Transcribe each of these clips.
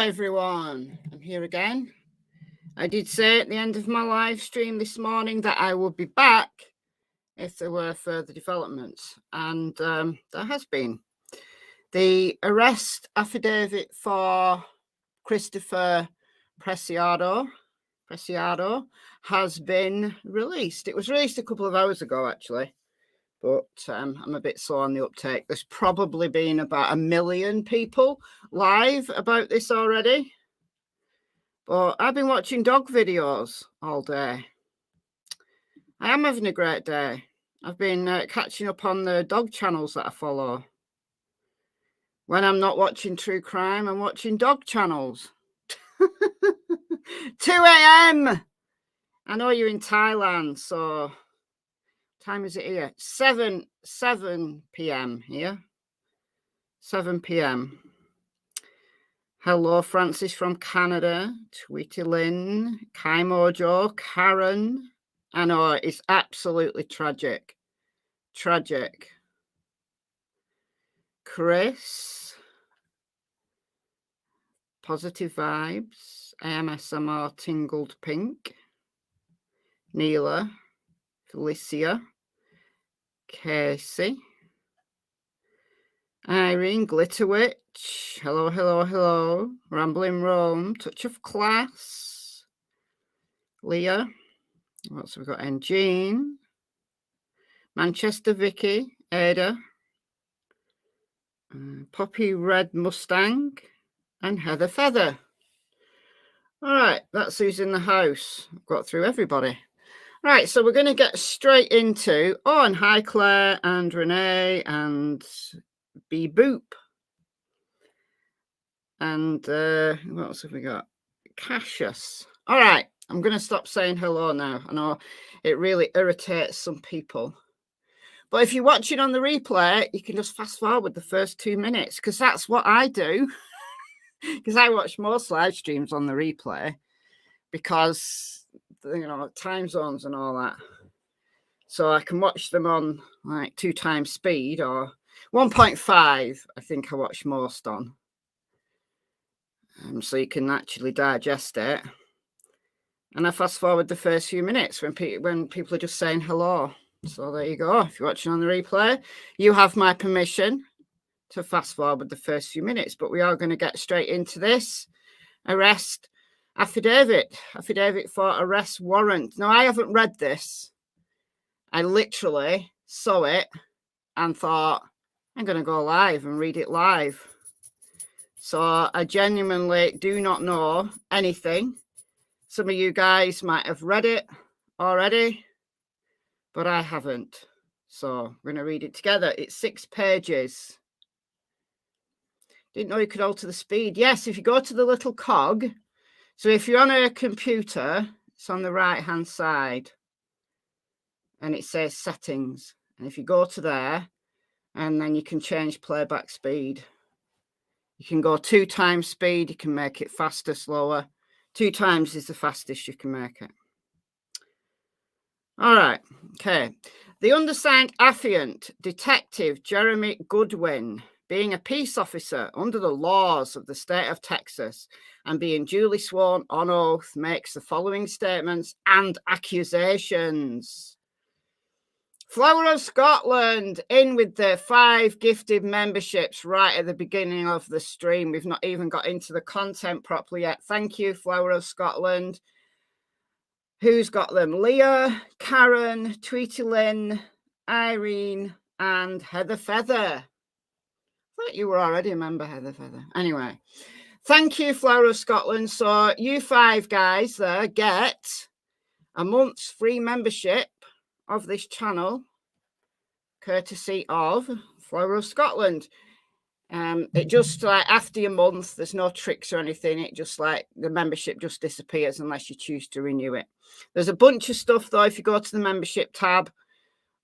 everyone. I'm here again. I did say at the end of my live stream this morning that I would be back if there were further developments, and there has been. The arrest affidavit for Christopher Preciado has been released. It was released a couple of hours ago, actually, but I'm a bit slow on the uptake. There's probably been about 1 million people live about this already. But I've been watching dog videos all day. I am having a great day. I've been catching up on the dog channels that I follow. When I'm not watching true crime, I'm watching dog channels. 2 a.m. I know you're in Thailand, so what time is it here? 7 p.m. here. 7 p.m. Hello, Francis from Canada, Tweety Lynn, Kai Mojo, Karen. I know, it's absolutely tragic. Tragic. Chris. Positive vibes. AMSMR Tingled Pink. Neela. Felicia. Casey. Irene Glitterwitch. Hello, hello, hello. Rambling Rome. Touch of Class. Leah. What else have we got? Engine. Manchester Vicky. Ada. Poppy Red Mustang. And Heather Feather. All right, that's who's in the house. I've got through everybody. All right, so we're going to get straight into... Oh, and hi, Claire and Renee and B Boop. And what else have we got? Cassius. All right, I'm going to stop saying hello now. I know it really irritates some people. But if you're watching on the replay, you can just fast forward the first 2 minutes, because that's what I do. Because I watch most live streams on the replay because, you know, time zones and all that. So I can watch them on like 2 times speed or 1.5, I think I watch most on. So you can actually digest it. And I fast forward the first few minutes when people are just saying hello. So there you go. If you're watching on the replay, you have my permission to fast forward the first few minutes. But we are going to get straight into this arrest affidavit for arrest warrant. Now, I haven't read this. I literally saw it and thought, I'm going to go live and read it live. So I genuinely do not know anything. Some of you guys might have read it already, but I haven't. So we're going to read it together. It's 6 pages. Didn't know you could alter the speed. Yes, if you go to the little cog. So if you're on a computer, it's on the right-hand side. And it says settings. And if you go to there, and then you can change playback speed. You can go 2 times speed. You can make it faster, slower. 2 times is the fastest you can make it. All right. Okay. The undersigned affiant, Detective Jeremy Goodwin, being a peace officer under the laws of the state of Texas and being duly sworn on oath, makes the following statements and accusations. Flower of Scotland, in with the 5 gifted memberships right at the beginning of the stream. We've not even got into the content properly yet. Thank you, Flower of Scotland. Who's got them? Leah, Karen, Tweety Lynn, Irene, and Heather Feather. I thought you were already a member, Heather Feather. Anyway, thank you, Flower of Scotland. So you 5 guys there get a month's free membership of this channel, courtesy of Flower of Scotland. It just like after a month, there's no tricks or anything. It just like the membership just disappears unless you choose to renew it. There's a bunch of stuff though. If you go to the membership tab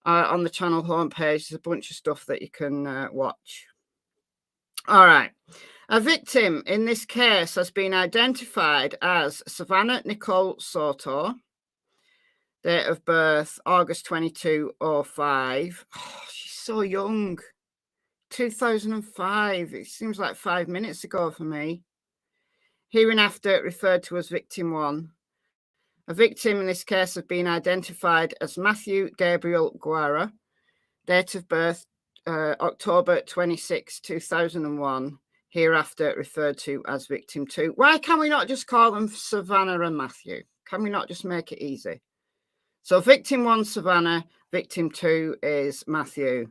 on the channel homepage, there's a bunch of stuff that you can watch. All right. A victim in this case has been identified as Savannah Nicole Soto. Date of birth, August 2205. Oh, she's so young. 2005. It seems like 5 minutes ago for me. hereinafter referred to as Victim 1. A victim in this case has been identified as Matthew Gabriel Guerra, date of birth October 26, 2001, hereafter referred to as Victim 2. Why can we not just call them Savannah and Matthew? Can we not just make it easy? So Victim 1, Savannah, Victim 2 is Matthew.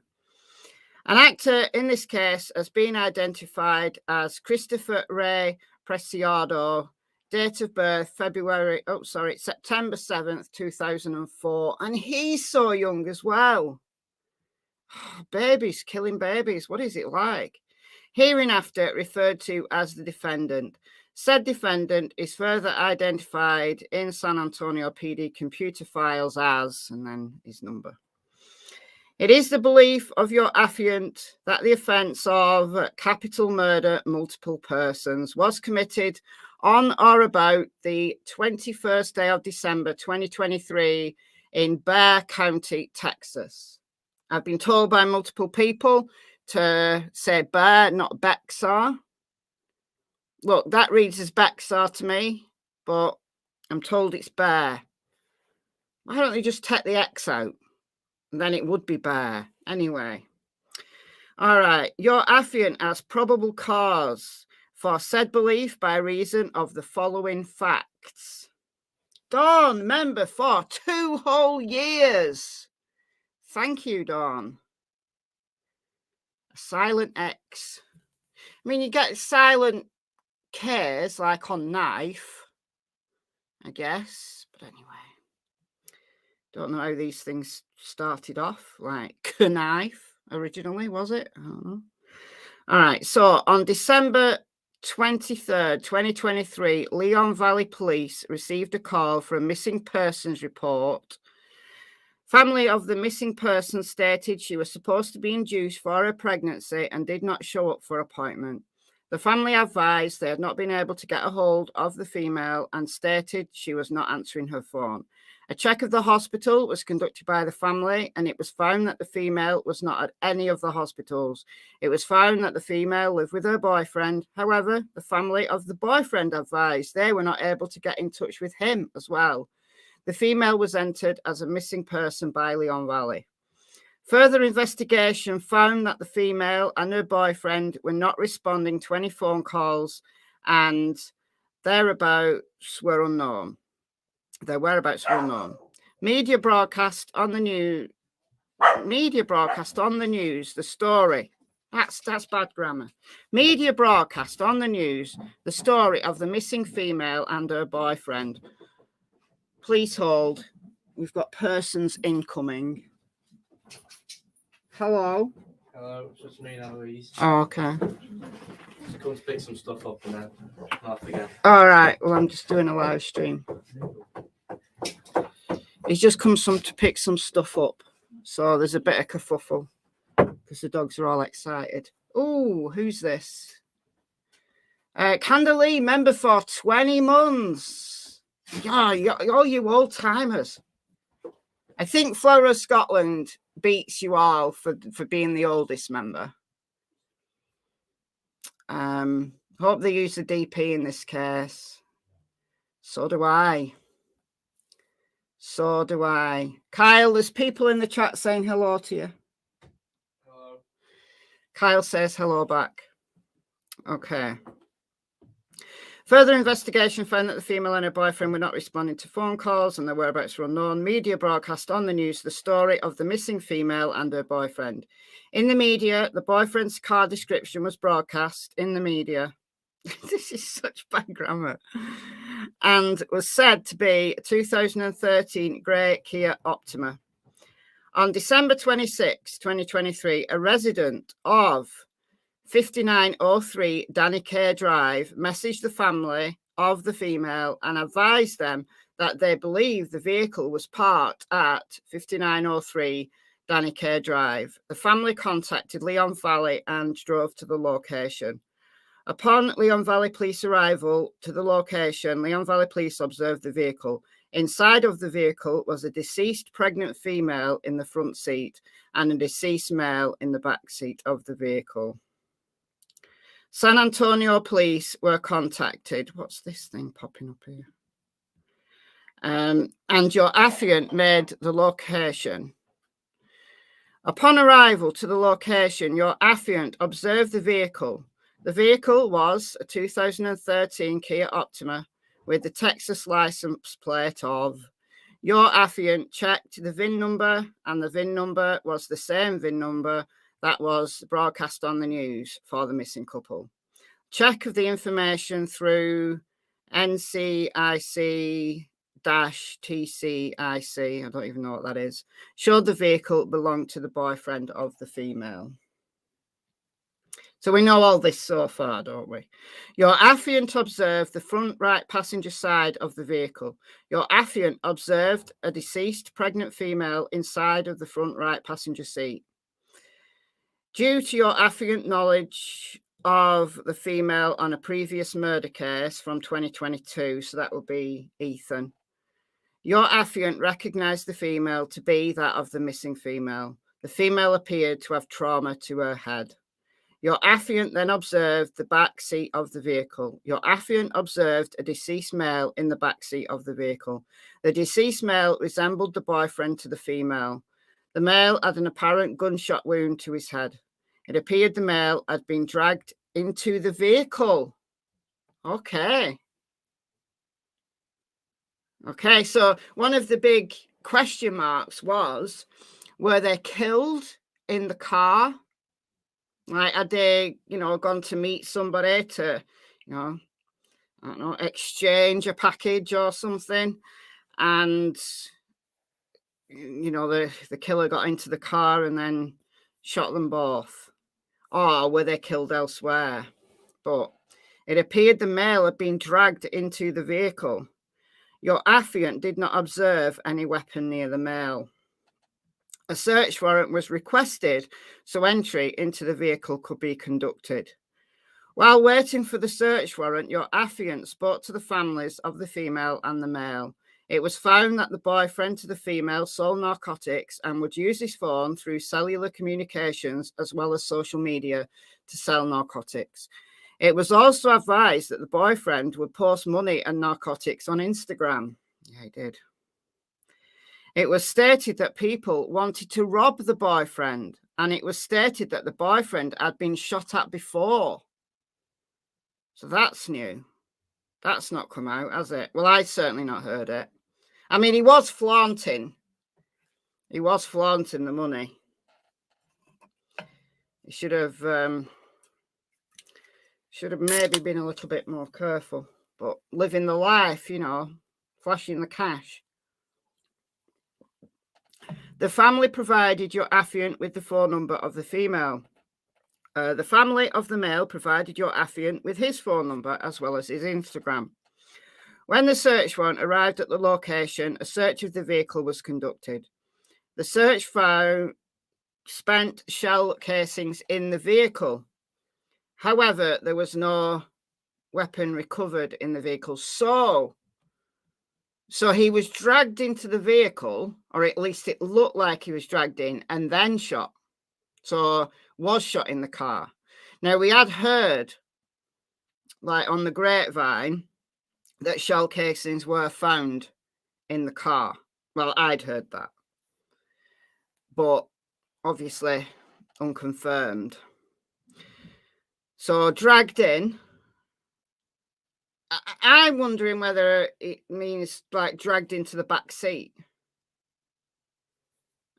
An actor in this case has been identified as Christopher Ray Preciado, date of birth September 7th, 2004. And he's so young as well. Babies, killing babies. What is it like? Hereinafter referred to as the defendant. Said defendant is further identified in San Antonio PD computer files as, and then his number. It is the belief of your affiant that the offence of capital murder, multiple persons, was committed on or about the 21st day of December 2023 in Bexar County, Texas. I've been told by multiple people to say Bexar, not Bexar. Look, that reads as Bexar to me, but I'm told it's Bexar. Why don't they just take the X out? And then it would be Bexar. Anyway. All right. Your affiant has probable cause for said belief by reason of the following facts. Dawn, member for 2 whole years. Thank you, Dawn. A silent X. I mean, you get silent Ks like on knife, I guess. But anyway, don't know how these things started off. Like knife originally, was it? I don't know. All right. So on December 23rd, 2023, Leon Valley Police received a call for a missing persons report. Family of the missing person stated she was supposed to be induced for her pregnancy and did not show up for appointment. The family advised they had not been able to get a hold of the female and stated she was not answering her phone. A check of the hospital was conducted by the family, and it was found that the female was not at any of the hospitals. It was found that the female lived with her boyfriend. However, the family of the boyfriend advised they were not able to get in touch with him as well. The female was entered as a missing person by Leon Valley. Further investigation found that the female and her boyfriend were not responding to any phone calls, and their whereabouts were unknown. Media broadcast on the news. The story. That's bad grammar. Media broadcast on the news the story of the missing female and her boyfriend. Please hold. We've got persons incoming. Hello. Hello, it's just me now, Louise. Oh, okay. Just come to pick some stuff up and then off again. All right. Well, I'm just doing a live stream. He's just come to pick some stuff up. So there's a bit of kerfuffle because the dogs are all excited. Oh, who's this? Candalee, member for 20 months. Yeah, all you old timers. I think Flora Scotland beats you all for being the oldest member. Hope they use the DP in this case. So do I. Kyle, there's people in the chat saying hello to you. Hello. Kyle says hello back. Okay. Further investigation found that the female and her boyfriend were not responding to phone calls and their whereabouts were unknown. Media broadcast on the news the story of the missing female and her boyfriend. In the media, the boyfriend's car description was broadcast in the media. This is such bad grammar. And was said to be a 2013 grey Kia Optima. On December 26, 2023, a resident of 5903 Danny K Drive messaged the family of the female and advised them that they believed the vehicle was parked at 5903 Danny K Drive. The family contacted Leon Valley and drove to the location. Upon Leon Valley Police arrival to the location, Leon Valley Police observed the vehicle. Inside of the vehicle was a deceased pregnant female in the front seat and a deceased male in the back seat of the vehicle. San Antonio police were contacted. What's this thing popping up here? And your affiant made the location. Upon arrival to the location, your affiant observed the vehicle. The vehicle was a 2013 Kia Optima with the Texas license plate of. Your affiant checked the VIN number, and the VIN number was the same VIN number that was broadcast on the news for the missing couple. Check of the information through NCIC-TCIC, I don't even know what that is, showed the vehicle belonged to the boyfriend of the female. So we know all this so far, don't we? Your affiant observed the front right passenger side of the vehicle. Your affiant observed a deceased pregnant female inside of the front right passenger seat. Due to your affiant knowledge of the female on a previous murder case from 2022, so that would be Ethan, your affiant recognized the female to be that of the missing female. The female appeared to have trauma to her head. Your affiant then observed the back seat of the vehicle. Your affiant observed a deceased male in the back seat of the vehicle. The deceased male resembled the boyfriend to the female. The male had an apparent gunshot wound to his head. It appeared the male had been dragged into the vehicle. Okay, so one of the big question marks was, were they killed in the car? Like, had they, gone to meet somebody to, I don't know, exchange a package or something, and, the killer got into the car and then shot them both? Or were they killed elsewhere? But it appeared the male had been dragged into the vehicle. Your affiant did not observe any weapon near the male. A search warrant was requested so entry into the vehicle could be conducted. While waiting for the search warrant, your affiant spoke to the families of the female and the male. It was found that the boyfriend to the female sold narcotics and would use his phone through cellular communications as well as social media to sell narcotics. It was also advised that the boyfriend would post money and narcotics on Instagram. Yeah, he did. It was stated that people wanted to rob the boyfriend, and it was stated that the boyfriend had been shot at before. So that's new. That's not come out, has it? Well, I've certainly not heard it. I mean, he was flaunting. He was flaunting the money. He should have maybe been a little bit more careful. But living the life, flashing the cash. The family provided your affiant with the phone number of the female. The family of the male provided your affiant with his phone number as well as his Instagram. When the search warrant arrived at the location, a search of the vehicle was conducted. The search found spent shell casings in the vehicle. However, there was no weapon recovered in the vehicle. So he was dragged into the vehicle, or at least it looked like he was dragged in and then shot. So was shot in the car. Now, we had heard, like on the grapevine, that shell casings were found in the car. Well, I'd heard that. But obviously unconfirmed. So dragged in. I'm wondering whether it means like dragged into the back seat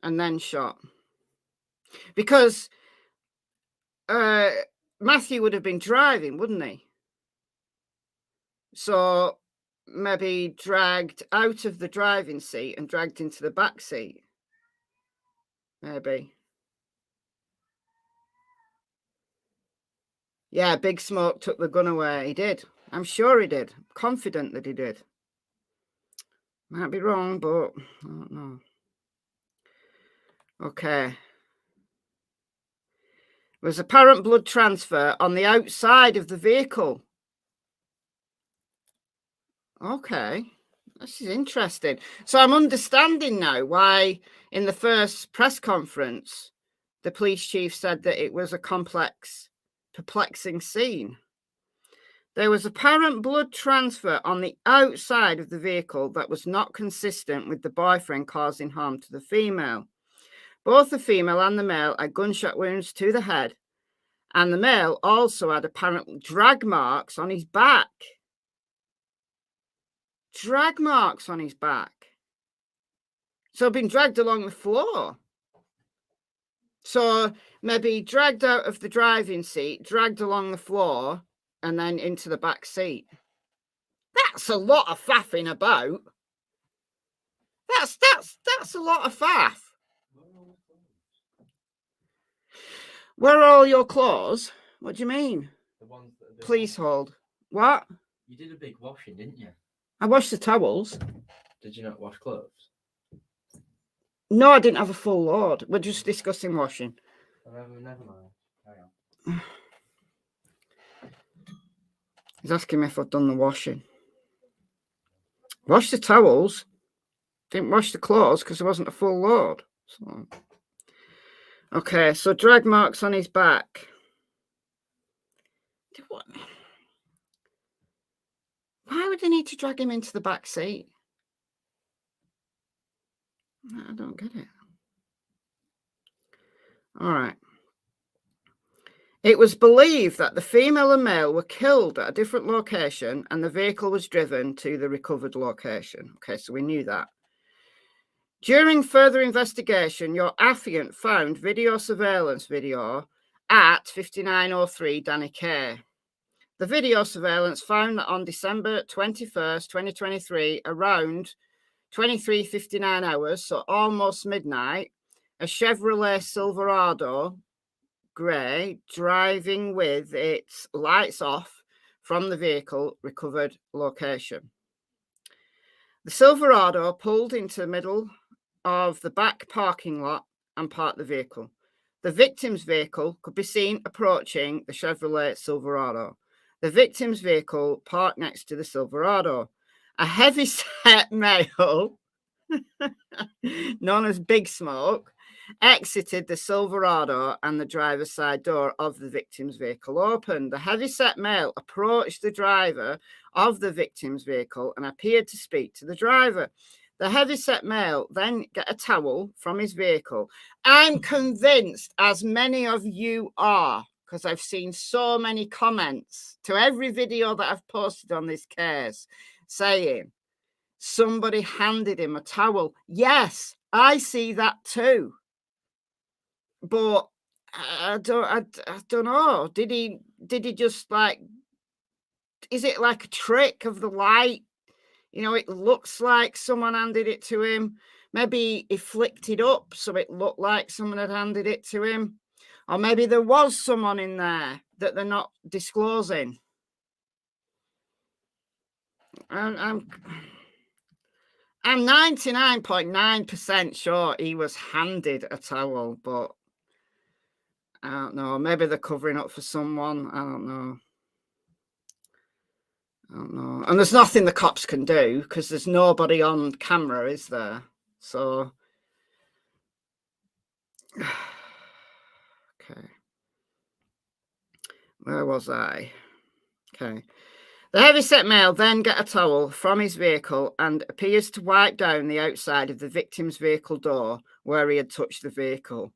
and then shot. Because Matthew would have been driving, wouldn't he? So maybe dragged out of the driving seat and dragged into the back seat. Maybe. Yeah, Big Smoke took the gun away. He did. I'm sure he did. Confident that he did. Might be wrong, but I don't know. Okay. There was apparent blood transfer on the outside of the vehicle. Okay. This is interesting. So I'm understanding now why in the first press conference, the police chief said that it was a complex perplexing scene. There was apparent blood transfer on the outside of the vehicle that was not consistent with the boyfriend causing harm to the female. Both the female and the male had gunshot wounds to the head, and the male also had apparent drag marks on his back. Drag marks on his back. So been dragged along the floor. So maybe dragged out of the driving seat, dragged along the floor, and then into the back seat. That's a lot of faffing about. That's a lot of faff. Where are all your clothes? What do you mean? The ones that Please hold. What? You did a big washing, didn't you? I washed the towels. Did you not wash clothes? No, I didn't have a full load. We're just discussing washing. Never mind. Carry on. He's asking me if I've done the washing. Washed the towels. Didn't wash the clothes because there wasn't a full load. So. Okay, so drag marks on his back. Why would they need to drag him into the back seat? I don't get it. All right. It was believed that the female and male were killed at a different location and the vehicle was driven to the recovered location. Okay, so we knew that. During further investigation, your affiant found video surveillance video at 5903 Danny Care. The video surveillance found that on December 21st, 2023, around 23:59 hours, so almost midnight, a Chevrolet Silverado grey driving with its lights off from the vehicle recovered location. The Silverado pulled into the middle of the back parking lot and parked the vehicle. The victim's vehicle could be seen approaching the Chevrolet Silverado. The victim's vehicle parked next to the Silverado. A heavy-set male, known as Big Smoke, exited the Silverado and the driver's side door of the victim's vehicle opened. The heavy-set male approached the driver of the victim's vehicle and appeared to speak to the driver. The heavy-set male then got a towel from his vehicle. I'm convinced, as many of you are, because I've seen so many comments to every video that I've posted on this case saying somebody handed him a towel. Yes, I see that too. But I don't know. Did he just like, is it like a trick of the light? You know, it looks like someone handed it to him. Maybe he flicked it up so it looked like someone had handed it to him. Or maybe there was someone in there that they're not disclosing. I'm 99.9% sure he was handed a towel, but I don't know. Maybe they're covering up for someone. I don't know. And there's nothing the cops can do because there's nobody on camera, is there? So, okay. Where was I? Okay. The heavyset male then got a towel from his vehicle and appears to wipe down the outside of the victim's vehicle door where he had touched the vehicle.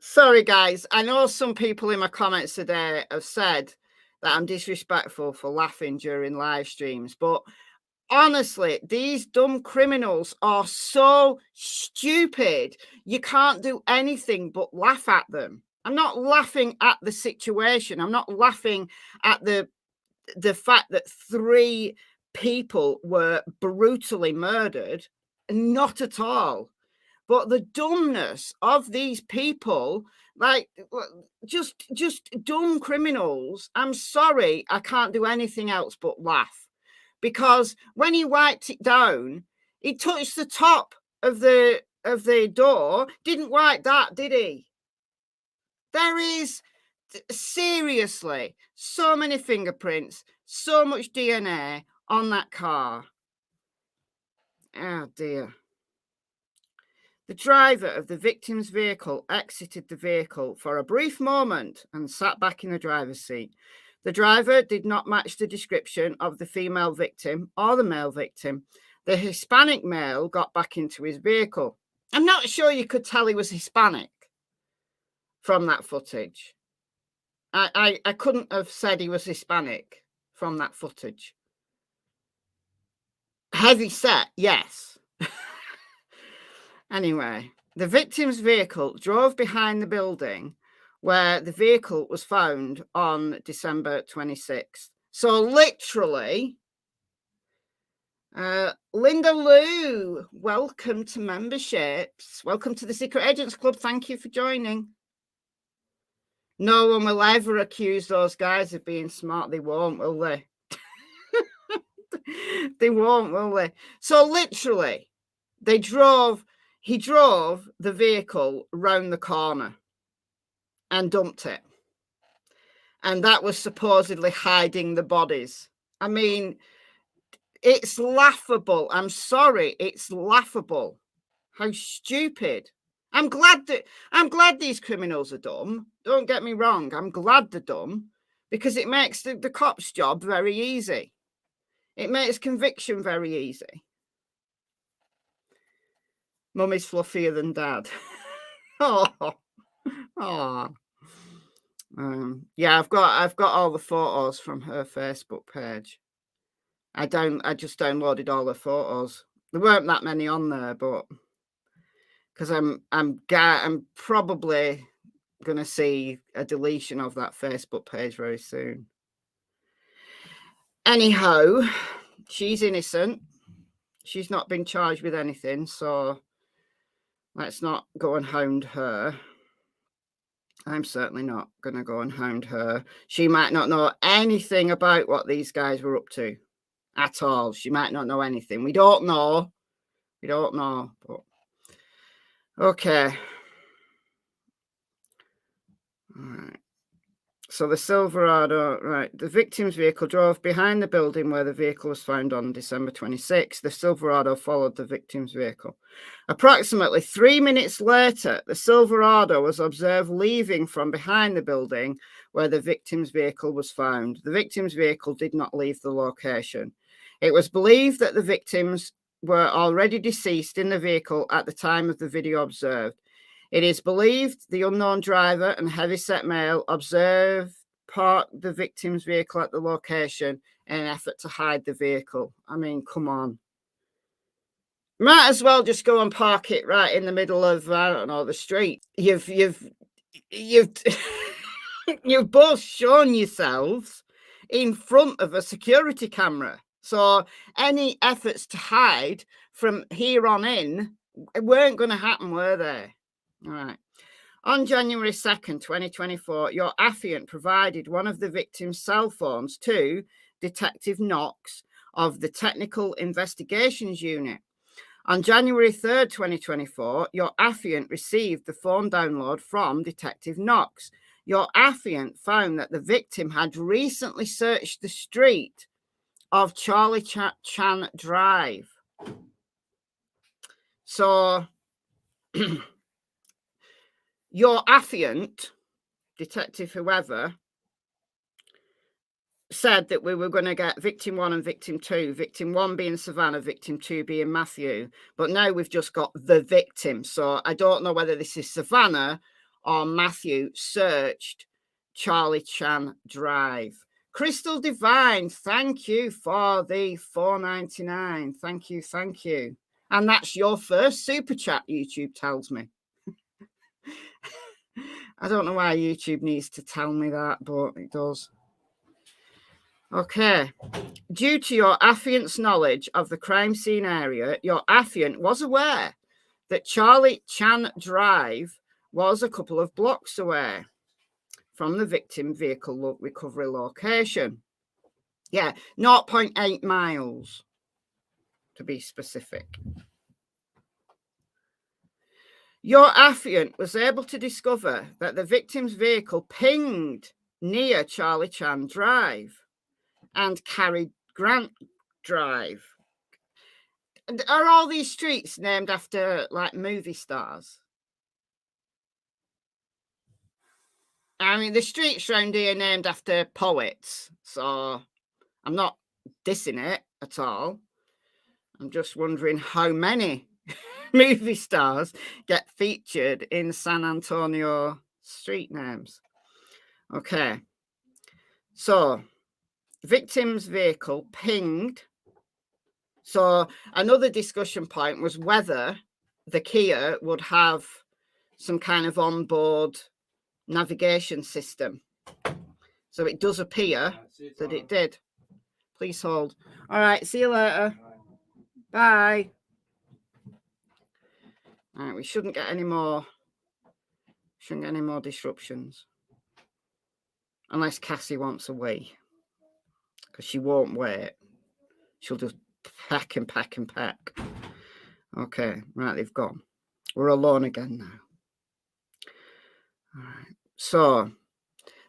Sorry, guys. I know some people in my comments today have said that I'm disrespectful for laughing during live streams, but honestly, these dumb criminals are so stupid. You can't do anything but laugh at them. I'm not laughing at the situation. I'm not laughing at the fact that 3 people were brutally murdered. Not at all. But the dumbness of these people, like just dumb criminals, I'm sorry, I can't do anything else but laugh. Because when he wiped it down, he touched the top of the door. Didn't wipe that, did he? There is seriously so many fingerprints, so much DNA on that car. Oh dear. The driver of the victim's vehicle exited the vehicle for a brief moment and sat back in the driver's seat. The driver did not match the description of the female victim or the male victim. The Hispanic male got back into his vehicle. I'm not sure you could tell he was Hispanic from that footage. I couldn't have said he was Hispanic from that footage. Heavy set, yes. Anyway, the victim's vehicle drove behind the building where the vehicle was found on December 26th. So literally, Linda Lou, welcome to memberships. Welcome to the Secret Agents Club. Thank you for joining. No one will ever accuse those guys of being smart. They won't, will they? They won't, will they? So literally, he drove the vehicle round the corner and dumped it. And that was supposedly hiding the bodies. I mean, it's laughable. I'm sorry, it's laughable. How stupid. I'm glad these criminals are dumb. Don't get me wrong. I'm glad they're dumb because it makes the cop's job very easy. It makes conviction very easy. Mummy's fluffier than dad. Yeah, I've got all the photos from her Facebook page. I just downloaded all the photos. There weren't that many on there, but because I'm probably gonna see a deletion of that Facebook page very soon. Anyhow, she's innocent. She's not been charged with anything, so let's not go and hound her. I'm certainly not going to go and hound her. She might not know anything about what these guys were up to at all. She might not know anything. We don't know. We don't know. But okay. All right. So the Silverado, right. The victim's vehicle drove behind the building where the vehicle was found on December 26th. The Silverado followed the victim's vehicle. Approximately 3 minutes later, the Silverado was observed leaving from behind the building where the victim's vehicle was found. The victim's vehicle did not leave the location. It was believed that the victims were already deceased in the vehicle at the time of the video observed. It is believed the unknown driver and heavyset male observed parked the victim's vehicle at the location in an effort to hide the vehicle. I mean, come on. Might as well just go and park it right in the middle of, I don't know, the street. You've you've both shown yourselves in front of a security camera. So any efforts to hide from here on in weren't going to happen, were they? All right. On January 2nd, 2024, your affiant provided one of the victim's cell phones to Detective Knox of the Technical Investigations Unit. On January 3rd, 2024, your affiant received the phone download from Detective Knox. Your affiant found that the victim had recently searched the street of Charlie Chan Drive. So your affiant, detective whoever, said that we were going to get victim 1 and victim 2, victim 1 being Savannah, victim 2 being Matthew. But now we've just got the victim. So I don't know whether this is Savannah or Matthew searched Charlie Chan Drive. Crystal Divine, thank you for the $4.99. Thank you, thank you. And that's your first super chat, YouTube tells me. I don't know why YouTube needs to tell me that, but it does. Okay. Due to your affiant's knowledge of the crime scene area, your affiant was aware that Charlie Chan Drive was a couple of blocks away from the victim vehicle recovery location. Yeah, 0.8 miles to be specific. Your affiant was able to discover that the victim's vehicle pinged near Charlie Chan Drive and carried Grant Drive. Are all these streets named after like movie stars? I mean, the streets around here are named after poets, so I'm not dissing it at all. I'm just wondering how many movie stars get featured in San Antonio street names. Okay. So, victim's vehicle pinged. So, another discussion point was whether the Kia would have some kind of onboard navigation system. So, it does appear that it did. Please hold. All right. See you later. Bye. All right. We shouldn't get any more. Shouldn't get any more disruptions. Unless Cassie wants a wee. Because she won't wait. She'll just pack and pack and pack. Okay. Right. They've gone. We're alone again now. All right. So,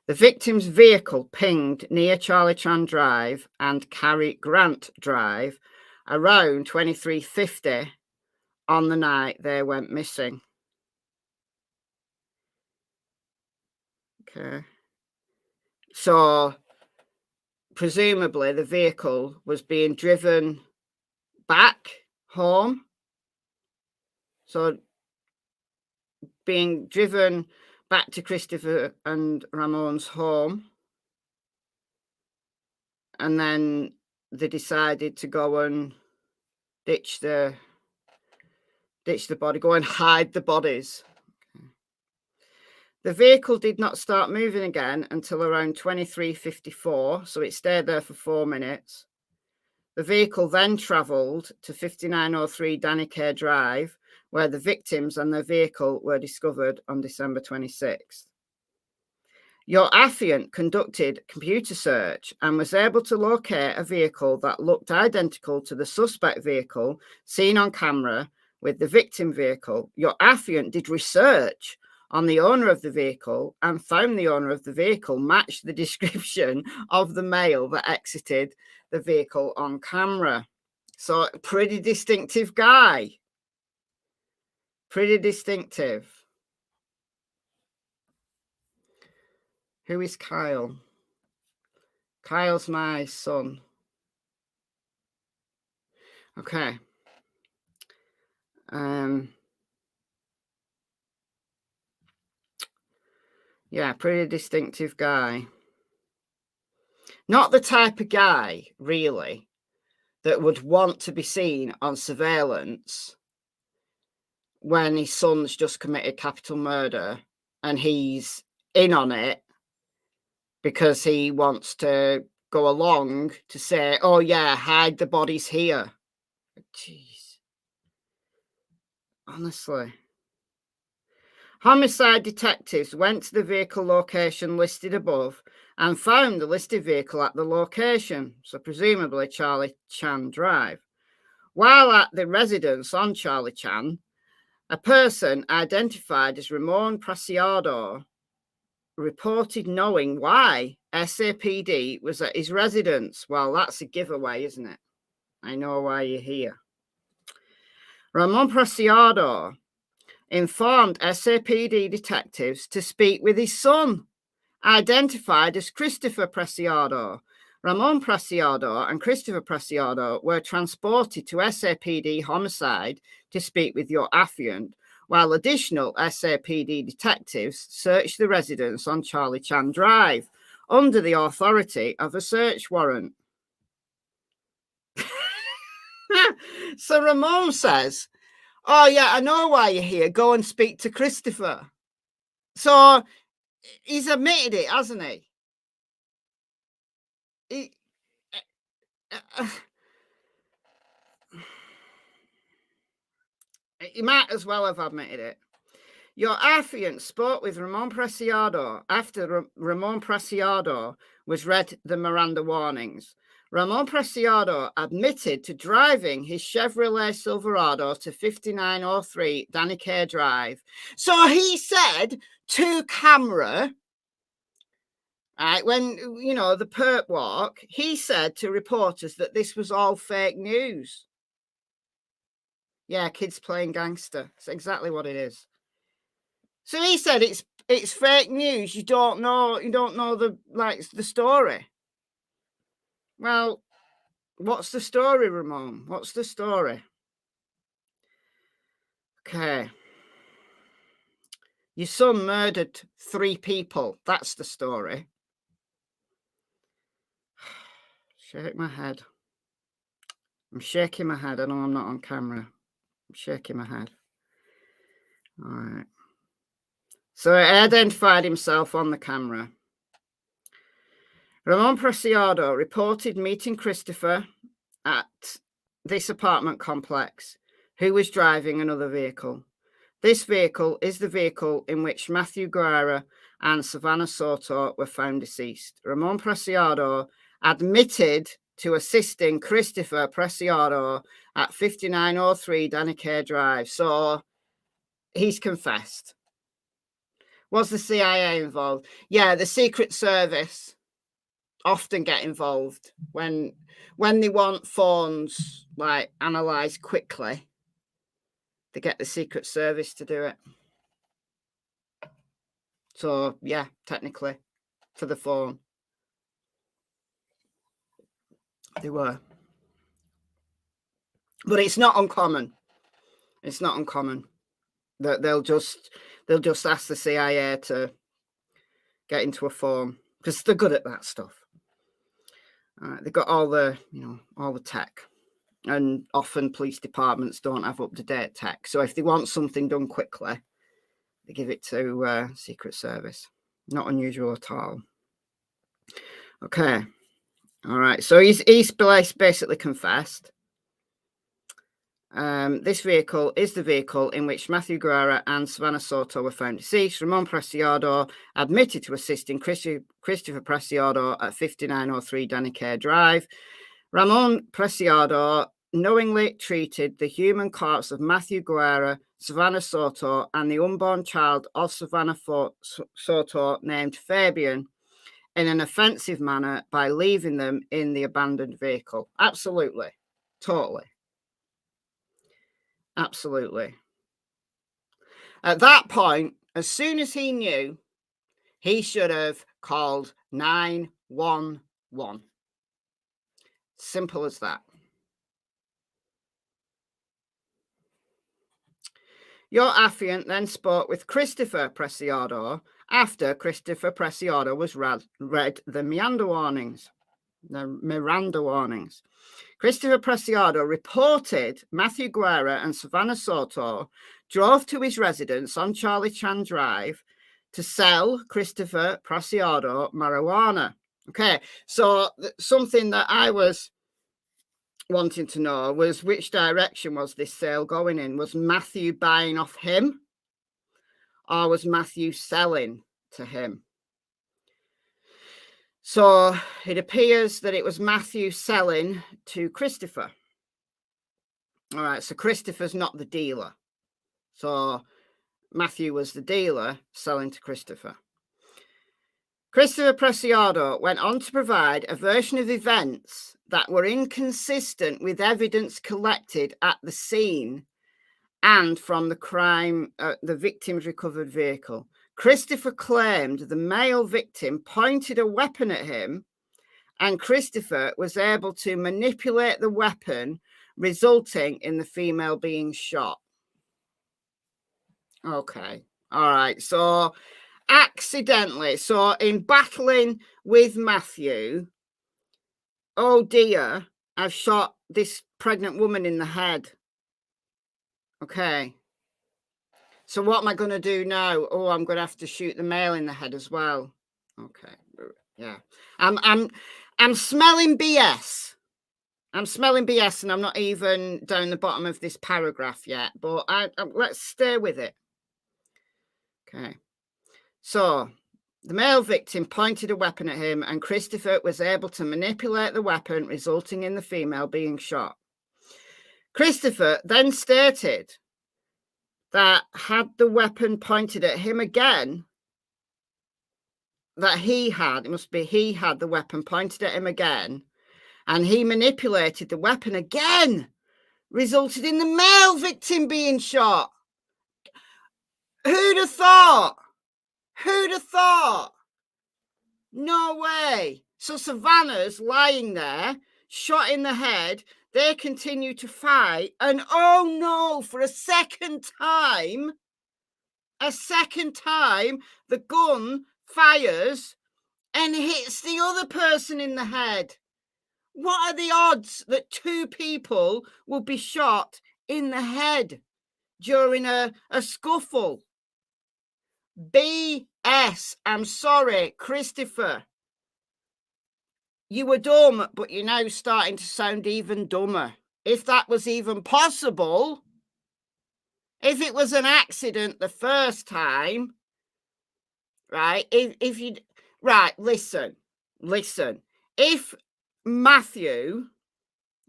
the victim's vehicle pinged near Charlie Chan Drive and Carrie Grant Drive around 23:50 on the night they went missing. Okay. So, presumably the vehicle was being driven back home. So, being driven back to Christopher and Ramon's home. And then they decided to go and ditch the body, go and hide the bodies. Okay. The vehicle did not start moving again until around 23:54, so it stayed there for 4 minutes. The vehicle then travelled to 5903 Danicare Drive, where the victims and their vehicle were discovered on December 26th. Your affiant conducted computer search and was able to locate a vehicle that looked identical to the suspect vehicle seen on camera with the victim vehicle. Your affiant did research on the owner of the vehicle and found the owner of the vehicle matched the description of the male that exited the vehicle on camera. So, pretty distinctive guy. Pretty distinctive. Who is Kyle? Kyle's my son. Okay. Yeah, pretty distinctive guy. Not the type of guy, really, that would want to be seen on surveillance when his son's just committed capital murder and he's in on it because he wants to go along to say, oh yeah, hide the bodies here. Jeez. Honestly. Homicide detectives went to the vehicle location listed above and found the listed vehicle at the location, so presumably Charlie Chan Drive. While at the residence on Charlie Chan, a person identified as Ramon Preciado reported knowing why SAPD was at his residence. Well, that's a giveaway, isn't it? I know why you're here. Ramon Preciado informed SAPD detectives to speak with his son, identified as Christopher Preciado. Ramon Preciado and Christopher Preciado were transported to SAPD homicide to speak with your affiant, while additional SAPD detectives searched the residence on Charlie Chan Drive under the authority of a search warrant. So Ramon says, oh, yeah, I know why you're here. Go and speak to Christopher. So he's admitted it, hasn't he? He might as well have admitted it. Your affiant spoke with Ramon Preciado after Ramon Preciado was read the Miranda warnings. Ramon Preciado admitted to driving his Chevrolet Silverado to 5903 Danicare Drive. So he said to camera, right, when, you know, the perp walk, he said to reporters that this was all fake news. Yeah, kids playing gangster. It's exactly what it is. So he said it's fake news. You don't know the story. Well, what's the story, Ramon? What's the story? Okay. Your son murdered 3 people. That's the story. Shake my head. I'm shaking my head. I know I'm not on camera. I'm shaking my head. All right. So he identified himself on the camera. Ramon Preciado reported meeting Christopher at this apartment complex, who was driving another vehicle. This vehicle is the vehicle in which Matthew Guerra and Savannah Soto were found deceased. Ramon Preciado admitted to assisting Christopher Preciado at 5903 Danicare Drive. So he's confessed. Was the CIA involved? Yeah, the Secret Service often get involved when they want phones like analysed quickly. They get the Secret Service to do it. So yeah, technically, for the phone, they were. But it's not uncommon. It's not uncommon that they'll just ask the CIA to get into a phone because they're good at that stuff. They've got all the tech, and often police departments don't have up-to-date tech. So if they want something done quickly, they give it to Secret Service. Not unusual at all. Okay. All right. So he's basically confessed. This vehicle is the vehicle in which Matthew Guerra and Savannah Soto were found deceased. Ramon Preciado admitted to assisting Christopher Preciado at 5903 Danicare Drive. Ramon Preciado knowingly treated the human corpse of Matthew Guerra, Savannah Soto, and the unborn child of Savannah Soto named Fabian in an offensive manner by leaving them in the abandoned vehicle. Absolutely. Totally. Absolutely. At that point, as soon as he knew, he should have called 911. Simple as that. Your affiant then spoke with Christopher Preciado after Christopher Preciado was read the Miranda warnings. Christopher Preciado reported Matthew Guerra and Savannah Soto drove to his residence on Charlie Chan Drive to sell Christopher Preciado marijuana. Okay, so something that I was wanting to know was which direction was this sale going in? Was Matthew buying off him, or was Matthew selling to him? So it appears that it was Matthew selling to Christopher. All right, so Christopher's not the dealer. So Matthew was the dealer selling to Christopher. Christopher Preciado went on to provide a version of events that were inconsistent with evidence collected at the scene and from the crime, the victim's recovered vehicle. Christopher claimed the male victim pointed a weapon at him, and Christopher was able to manipulate the weapon, resulting in the female being shot. Okay. All right. So accidentally, so in battling with Matthew, oh dear, I've shot this pregnant woman in the head. Okay. So what am I going to do now? Oh, I'm going to have to shoot the male in the head as well. Okay. Yeah. I'm smelling BS. I'm smelling BS, and I'm not even down the bottom of this paragraph yet, but let's stay with it. Okay. So the male victim pointed a weapon at him, and Christopher was able to manipulate the weapon, resulting in the female being shot. Christopher then stated that had the weapon pointed at him again, that he had the weapon pointed at him again, and he manipulated the weapon again, resulted in the male victim being shot. Who'd have thought? Who'd have thought? No way. So Savannah's lying there, shot in the head. They continue to fight. And oh no, for a second time, the gun fires and hits the other person in the head. What are the odds that two people will be shot in the head during a scuffle? BS. I'm sorry, Christopher. You were dumb, but you're now starting to sound even dumber. If that was even possible, if it was an accident the first time, right? If you right, listen. If Matthew,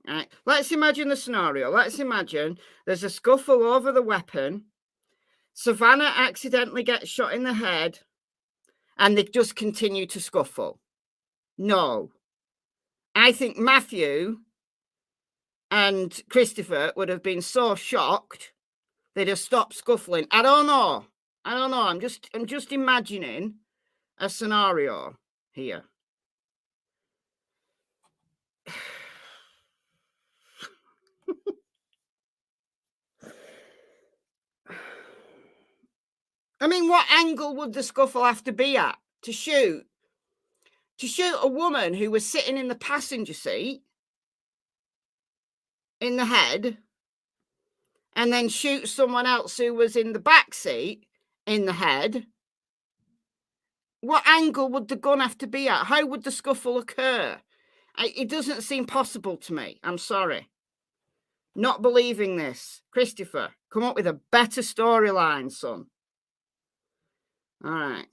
right, let's imagine the scenario. Let's imagine there's a scuffle over the weapon. Savannah accidentally gets shot in the head and they just continue to scuffle. No. I think Matthew and Christopher would have been so shocked they'd have stopped scuffling. I don't know. I'm just imagining a scenario here. I mean, what angle would the scuffle have to be at to shoot? To shoot a woman who was sitting in the passenger seat in the head and then shoot someone else who was in the back seat in the head? What angle would the gun have to be at? How would the scuffle occur? It doesn't seem possible to me. I'm sorry. Not believing this. Christopher, come up with a better storyline, son. All right.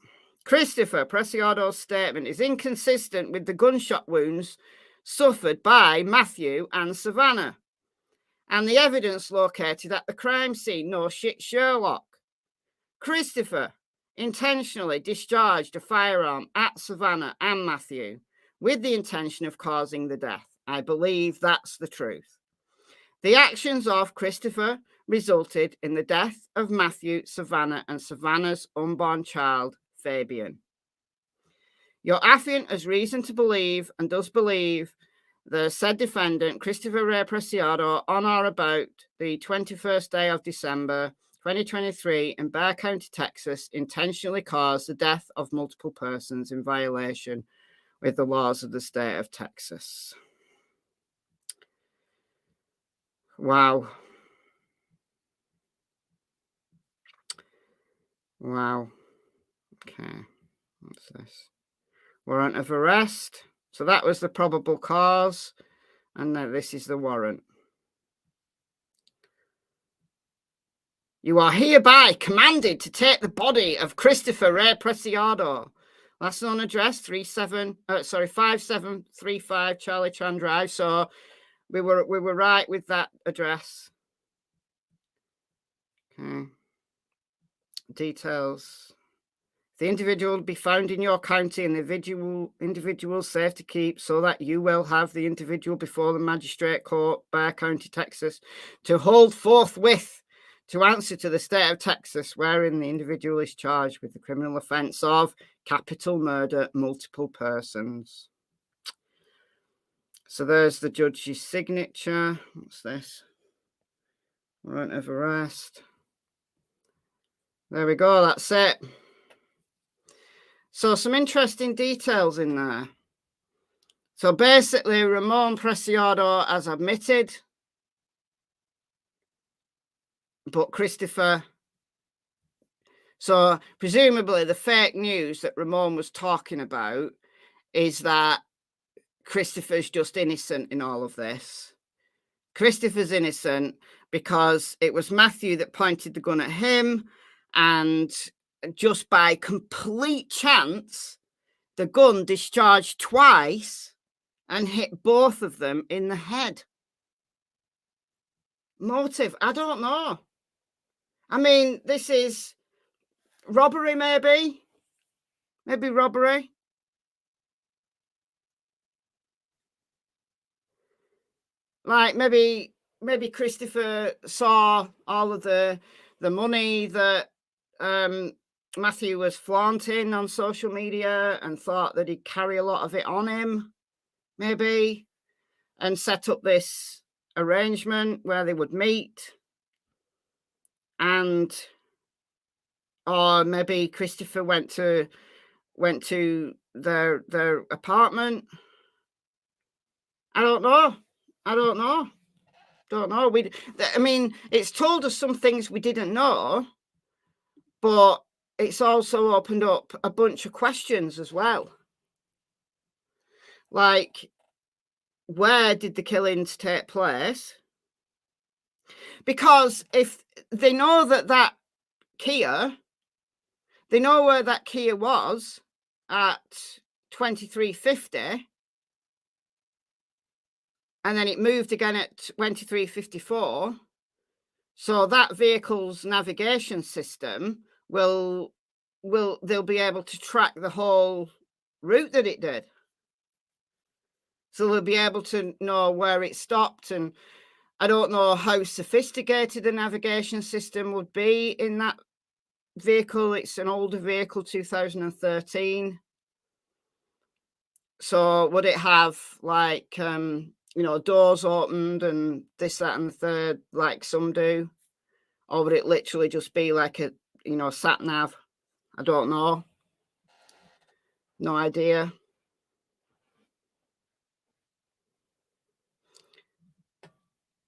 Christopher Preciado's statement is inconsistent with the gunshot wounds suffered by Matthew and Savannah and the evidence located at the crime scene. No shit, Sherlock. Christopher intentionally discharged a firearm at Savannah and Matthew with the intention of causing the death. I believe that's the truth. The actions of Christopher resulted in the death of Matthew, Savannah, and Savannah's unborn child, Fabian. Your affiant has reason to believe and does believe the said defendant, Christopher Ray Preciado, on or about the 21st day of December 2023 in Bexar County, Texas, intentionally caused the death of multiple persons in violation with the laws of the state of Texas. Wow. Okay. What's this? Warrant of arrest. So that was the probable cause. And now this is the warrant. You are hereby commanded to take the body of Christopher Ray Preciado. Last known address 5735 Charlie Chan Drive. So we were right with that address. Okay. Details. The individual will be found in your county and the individual safe to keep so that you will have the individual before the magistrate court, Bexar County, Texas, to hold forthwith to answer to the state of Texas, wherein the individual is charged with the criminal offence of capital murder, multiple persons. So there's the judge's signature. What's this? Warrant of arrest. There we go. That's it. So some interesting details in there. So basically, Ramon Preciado has admitted, but Christopher. So presumably the fake news that Ramon was talking about is that Christopher's just innocent in all of this. Christopher's innocent because it was Matthew that pointed the gun at him, and just by complete chance, the gun discharged twice and hit both of them in the head. Motive, I don't know. I mean, this is robbery, maybe robbery. Like maybe maybe Christopher saw all of the money that Matthew was flaunting on social media and thought that he'd carry a lot of it on him, maybe, and set up this arrangement where they would meet. And or maybe Christopher went to their apartment. I don't know. I mean, it's told us some things we didn't know, but it's also opened up a bunch of questions as well. Like, where did the killings take place? Because if they know that Kia, they know where that Kia was at 2350, and then it moved again at 2354. So that vehicle's navigation system they'll be able to track the whole route that it did. So they'll be able to know where it stopped. And I don't know how sophisticated the navigation system would be in that vehicle. It's an older vehicle, 2013. So would it have like, doors opened and this, that, and the third, like some do? Or would it literally just be like a, sat nav? I don't know. No idea.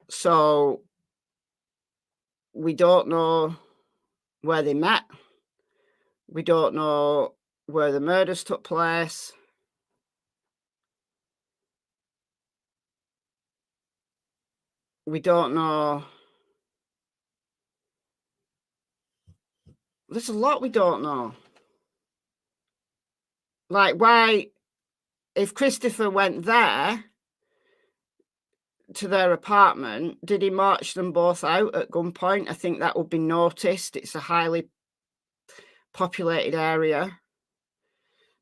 So we don't know where they met. We don't know where the murders took place. We don't know. There's a lot we don't know. Like, why, if Christopher went there to their apartment, did he march them both out at gunpoint? I think that would be noticed. It's a highly populated area.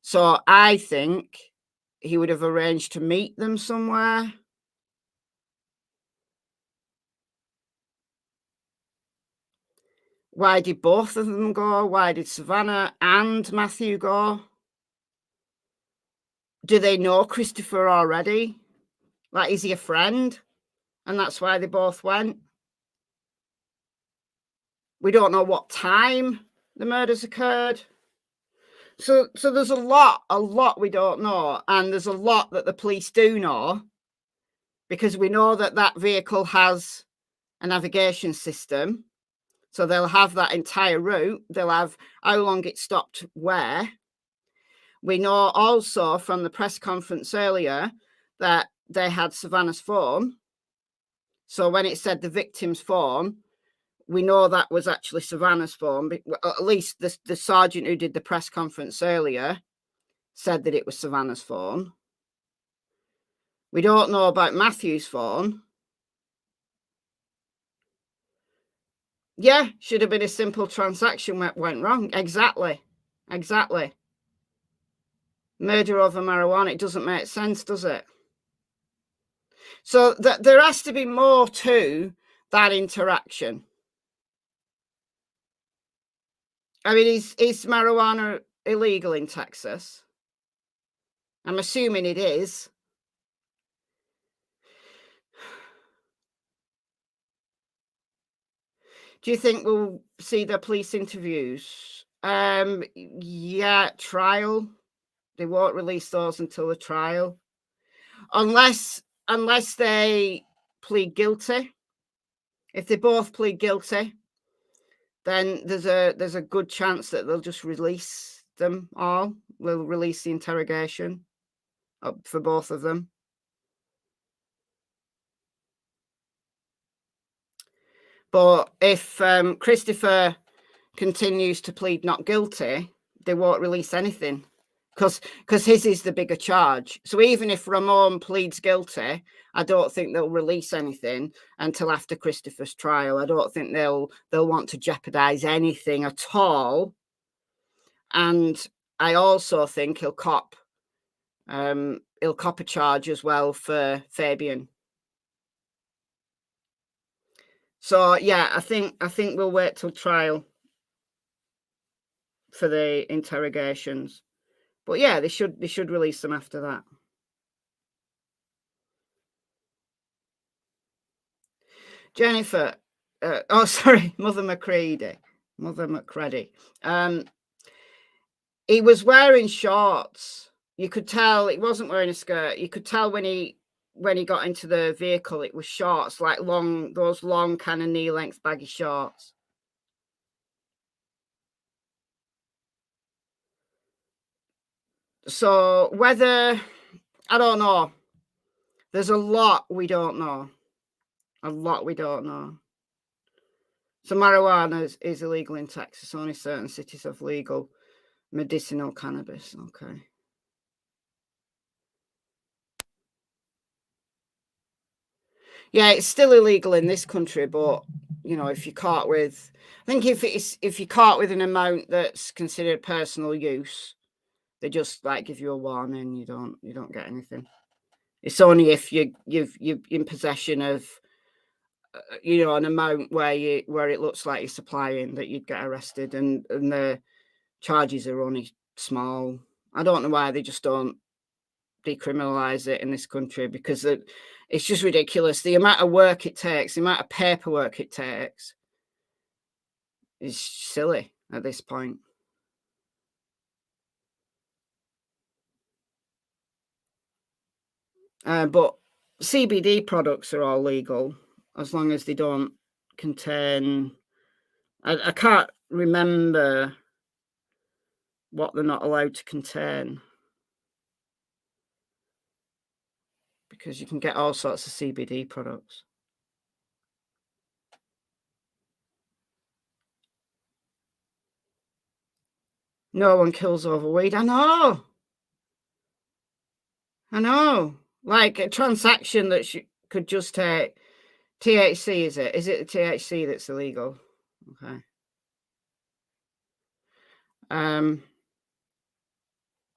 So I think he would have arranged to meet them somewhere. Why did both of them go? Why did Savannah and Matthew go? Do they know Christopher already? Like, is he a friend? And that's why they both went? We don't know what time the murders occurred. So there's a lot we don't know. And there's a lot that the police do know, because we know that vehicle has a navigation system. So they'll have that entire route. They'll have how long it stopped where. We know also from the press conference earlier that they had Savannah's phone. So when it said the victim's phone, we know that was actually Savannah's phone. At least the sergeant who did the press conference earlier said that it was Savannah's phone. We don't know about Matthew's phone. Yeah, should have been a simple transaction that went wrong. Exactly. Murder over marijuana, it doesn't make sense, does it? So there has to be more to that interaction. I mean, is marijuana illegal in Texas? I'm assuming it is. Do you think we'll see the police interviews? Yeah, trial. They won't release those until the trial. Unless they plead guilty. If they both plead guilty, then there's a good chance that they'll just release them all. They'll release the interrogation for both of them. But if Christopher continues to plead not guilty, they won't release anything, because his is the bigger charge. So even if Ramon pleads guilty, I don't think they'll release anything until after Christopher's trial. I don't think they'll want to jeopardize anything at all. And I also think he'll cop a charge as well for Fabian. So yeah, I think we'll wait till trial for the interrogations. But yeah, they should release them after that. Jennifer, oh sorry, Mother McCready. He was wearing shorts. You could tell he wasn't wearing a skirt. You could tell when he got into the vehicle, it was shorts, like those long kind of knee-length baggy shorts. So whether, I don't know. There's a lot we don't know. A lot we don't know. So marijuana is illegal in Texas. Only certain cities have legal medicinal cannabis. Okay. Yeah, it's still illegal in this country, but you know, if you're caught with, I think if you're caught with an amount that's considered personal use, they just like give you a warning. You don't get anything. It's only if you're in possession of, you know, an amount where it looks like you're supplying that you'd get arrested, and the charges are only small. I don't know why they just don't decriminalize it in this country, because it's just ridiculous. The amount of work it takes, the amount of paperwork it takes is silly at this point. But CBD products are all legal as long as they don't contain, I can't remember what they're not allowed to contain, because you can get all sorts of CBD products. No one kills over weed. I know. Like a transaction that could just take THC, is it? Is it the THC that's illegal? Okay.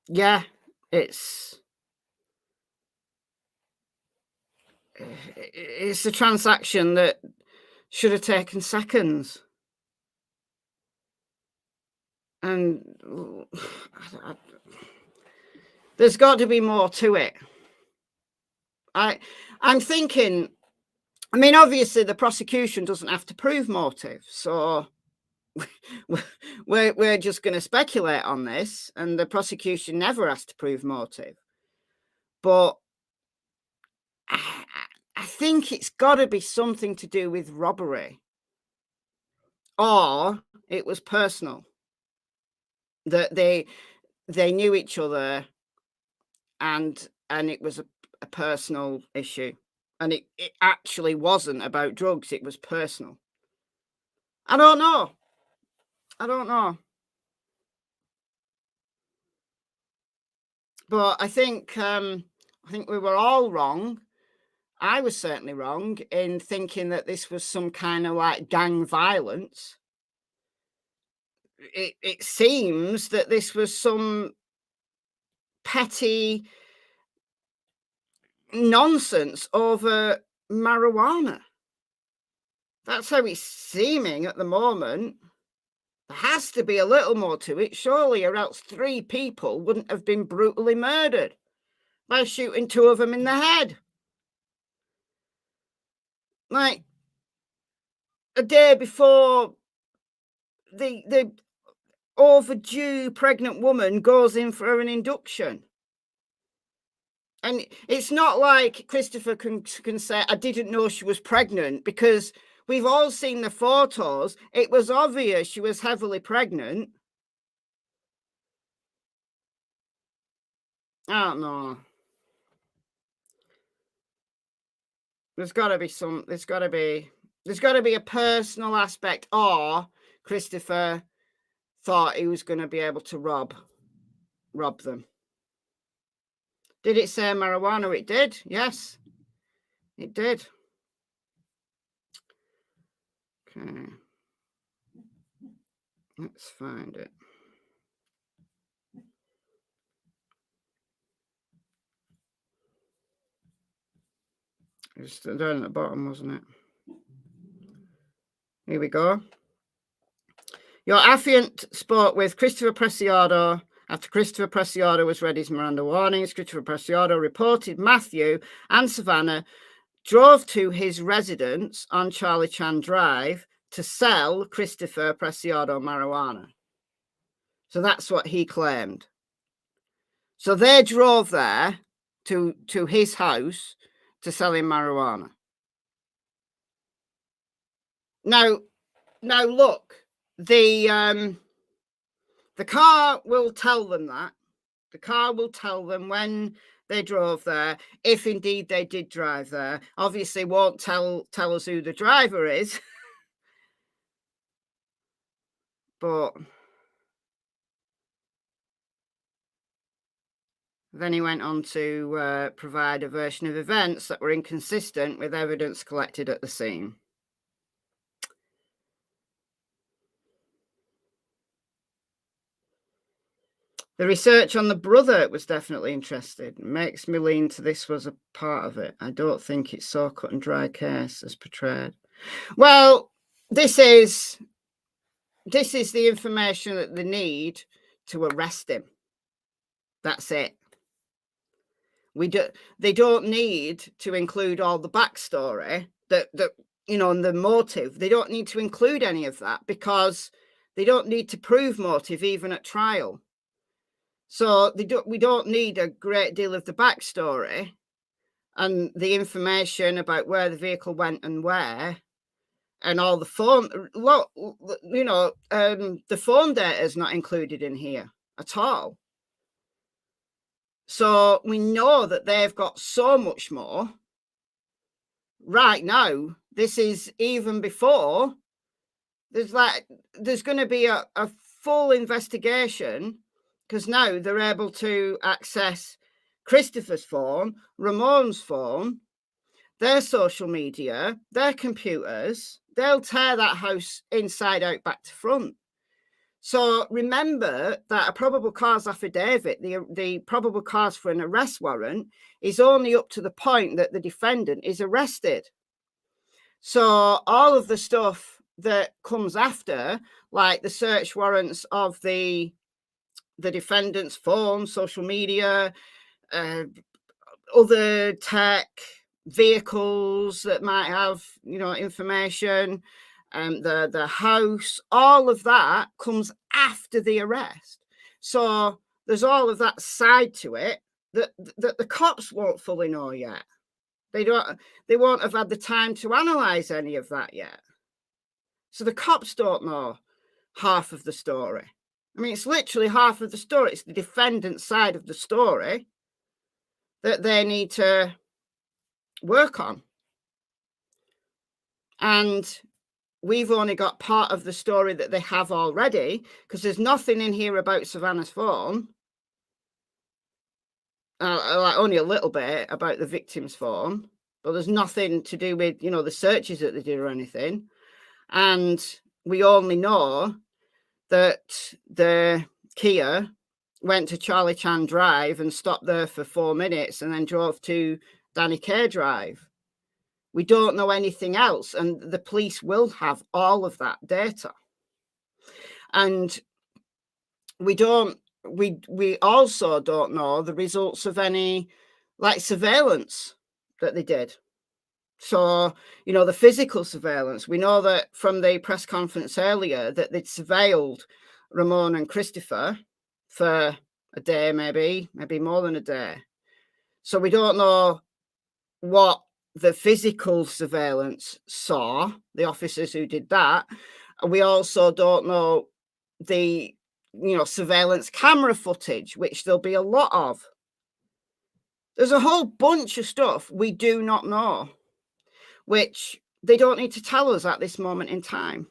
Yeah, it's a transaction that should have taken seconds. And there's got to be more to it. I'm thinking, I mean, obviously the prosecution doesn't have to prove motive, so we're just going to speculate on this, and the prosecution never has to prove motive. But I think it's got to be something to do with robbery, or it was personal, that they knew each other, and it was a personal issue, and it actually wasn't about drugs. It was personal. I don't know. But I think we were all wrong. I was certainly wrong in thinking that this was some kind of like gang violence. It seems that this was some petty nonsense over marijuana. That's how it's seeming at the moment. There has to be a little more to it, surely, or else 3 people wouldn't have been brutally murdered by shooting 2 of them in the head. Like, a day before the overdue pregnant woman goes in for an induction. And it's not like Christopher can say, I didn't know she was pregnant, because we've all seen the photos. It was obvious she was heavily pregnant. I don't know. There's got to be a personal aspect, or Christopher thought he was going to be able to rob them. Did it say marijuana? It did. Yes, it did. Okay. Let's find it. It was down at the bottom, wasn't it? Here we go. Your affiant spoke with Christopher Preciado. After Christopher Preciado was read his Miranda warnings, Christopher Preciado reported Matthew and Savannah drove to his residence on Charlie Chan Drive to sell Christopher Preciado marijuana. So that's what he claimed. So they drove there to his house to sell him marijuana. Now look, the car will tell them that. The car will tell them when they drove there, if indeed they did drive there. Obviously won't tell us who the driver is. But then he went on to provide a version of events that were inconsistent with evidence collected at the scene. The research on the brother was definitely interesting. It makes me lean to this was a part of it. I don't think it's so cut and dry case as portrayed. Well, this is the information that they need to arrest him. That's it. They don't need to include all the backstory that and the motive. They don't need to include any of that because they don't need to prove motive even at trial. So we don't need a great deal of the backstory and the information about where the vehicle went and where, and all the phone. The phone data is not included in here at all. So we know that they've got so much more right now. This is even before there's going to be a full investigation, because now they're able to access Christopher's phone, Ramon's phone, their social media, their computers. They'll tear that house inside out, back to front. So remember that a probable cause affidavit, the probable cause for an arrest warrant, is only up to the point that the defendant is arrested. So all of the stuff that comes after, like the search warrants of the defendant's phone, social media, other tech, vehicles that might have, information, the house, all of that comes after the arrest. So there's all of that side to it that the cops won't fully know yet. They won't have had the time to analyze any of that yet. So the cops don't know half of the story. I mean, it's literally half of the story. It's the defendant's side of the story that they need to work on. And we've only got part of the story that they have already, because there's nothing in here about Savannah's phone. Only a little bit about the victim's phone, but there's nothing to do with, the searches that they did or anything. And we only know that the Kia went to Charlie Chan Drive and stopped there for 4 minutes and then drove to Danny K Drive. We don't know anything else, and the police will have all of that data. And we also don't know the results of any surveillance that they did. So, the physical surveillance, we know that from the press conference earlier that they'd surveilled Ramon and Christopher for a day, maybe more than a day. So we don't know what the physical surveillance saw, the officers who did that. And we also don't know the, surveillance camera footage, which there'll be a lot of. There's a whole bunch of stuff we do not know, which they don't need to tell us at this moment in time,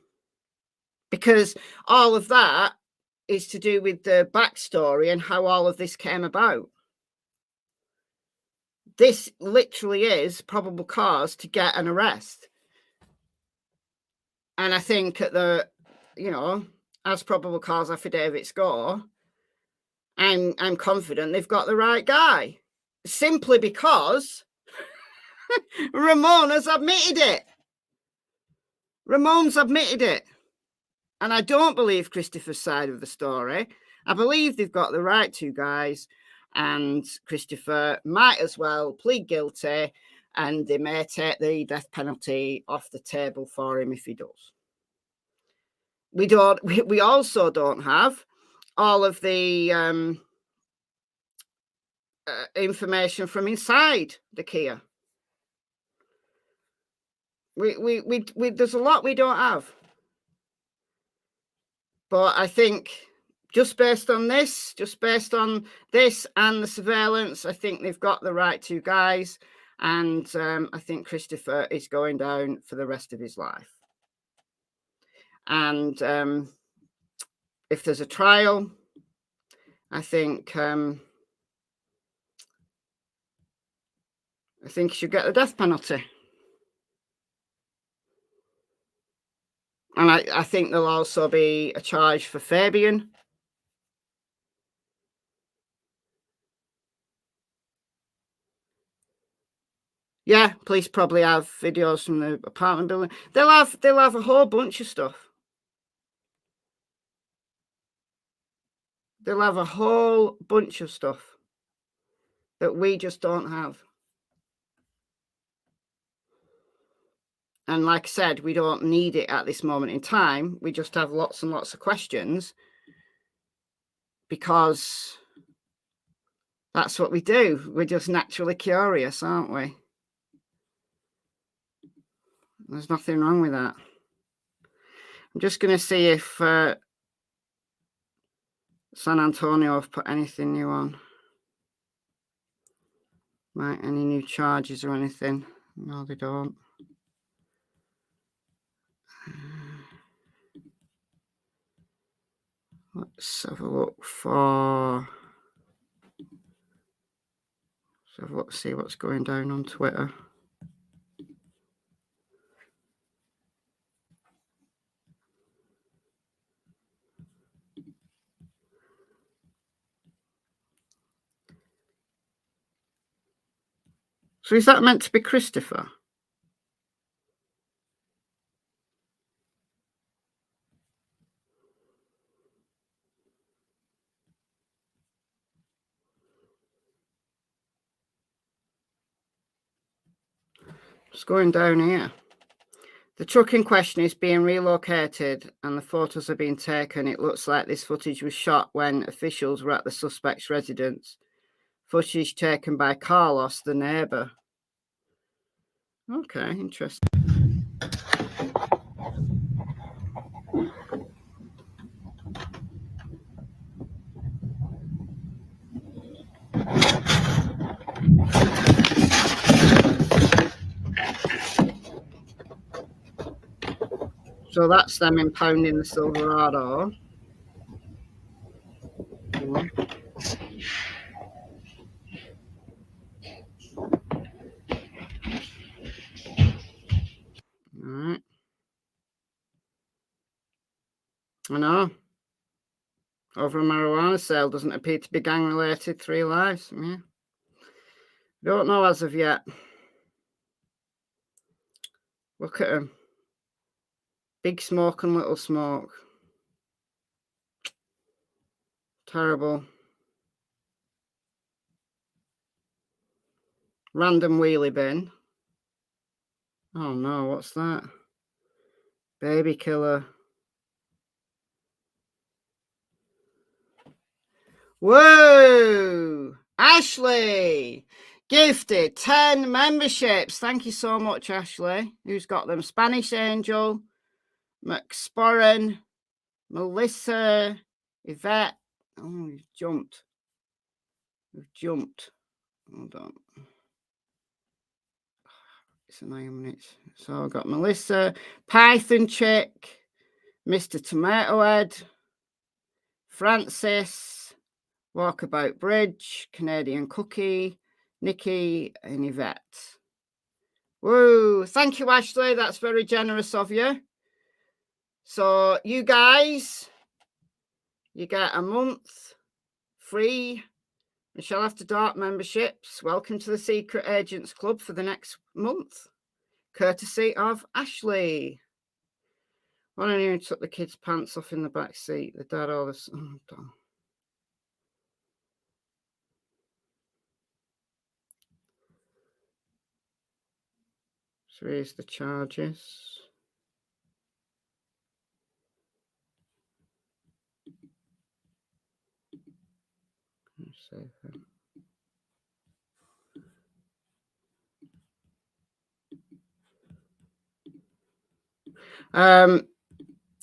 because all of that is to do with the backstory and how all of this came about. This literally is probable cause to get an arrest. And I think at the, as probable cause affidavits go, I'm confident they've got the right guy, simply because Ramon has admitted it. Ramon's admitted it. And I don't believe Christopher's side of the story. I believe they've got the right two guys, and Christopher might as well plead guilty, and they may take the death penalty off the table for him if he does. We also don't have all of the information from inside the Kia. There's a lot we don't have. But I think just based on this and the surveillance, I think they've got the right two guys. And I think Christopher is going down for the rest of his life. And if there's a trial, I think he should get the death penalty. And I think there'll also be a charge for Fabian. Yeah, police probably have videos from the apartment building. They'll have a whole bunch of stuff. They'll have a whole bunch of stuff that we just don't have. And like I said, we don't need it at this moment in time. We just have lots and lots of questions because that's what we do. We're just naturally curious, aren't we? There's nothing wrong with that. I'm just going to see if San Antonio have put anything new on. Right, any new charges or anything? No, they don't. Let's have a look for... So let's see what's going down on Twitter. So is that meant to be Christopher? It's going down here. The truck in question is being relocated and the photos are being taken. It looks like this footage was shot when officials were at the suspect's residence. Footage taken by Carlos, the neighbour. Okay, interesting. So that's them impounding the Silverado. Alright. I know. Over a marijuana sale doesn't appear to be gang related. 3 lives. Yeah. Don't know as of yet. Look at them. Big smoke and little smoke. Terrible. Random wheelie bin. Oh no, what's that? Baby killer. Whoa! Ashley! Gifted 10 memberships. Thank you so much, Ashley. Who's got them? Spanish Angel, McSporran, Melissa, Yvette. Oh, we've jumped. We've jumped. Hold on. It's 9 minutes. So I've got Melissa, Python Chick, Mr. Tomato Head, Francis, Walkabout Bridge, Canadian Cookie, Nikki, and Yvette. Whoa, thank you, Ashley. That's very generous of you. So you guys, you get a month free MichelleAfterDark memberships. Welcome to the Secret Agents Club for the next month, courtesy of Ashley. One of you took the kid's pants off in the back seat. The dad all this. Oh, damn. So here's the charges.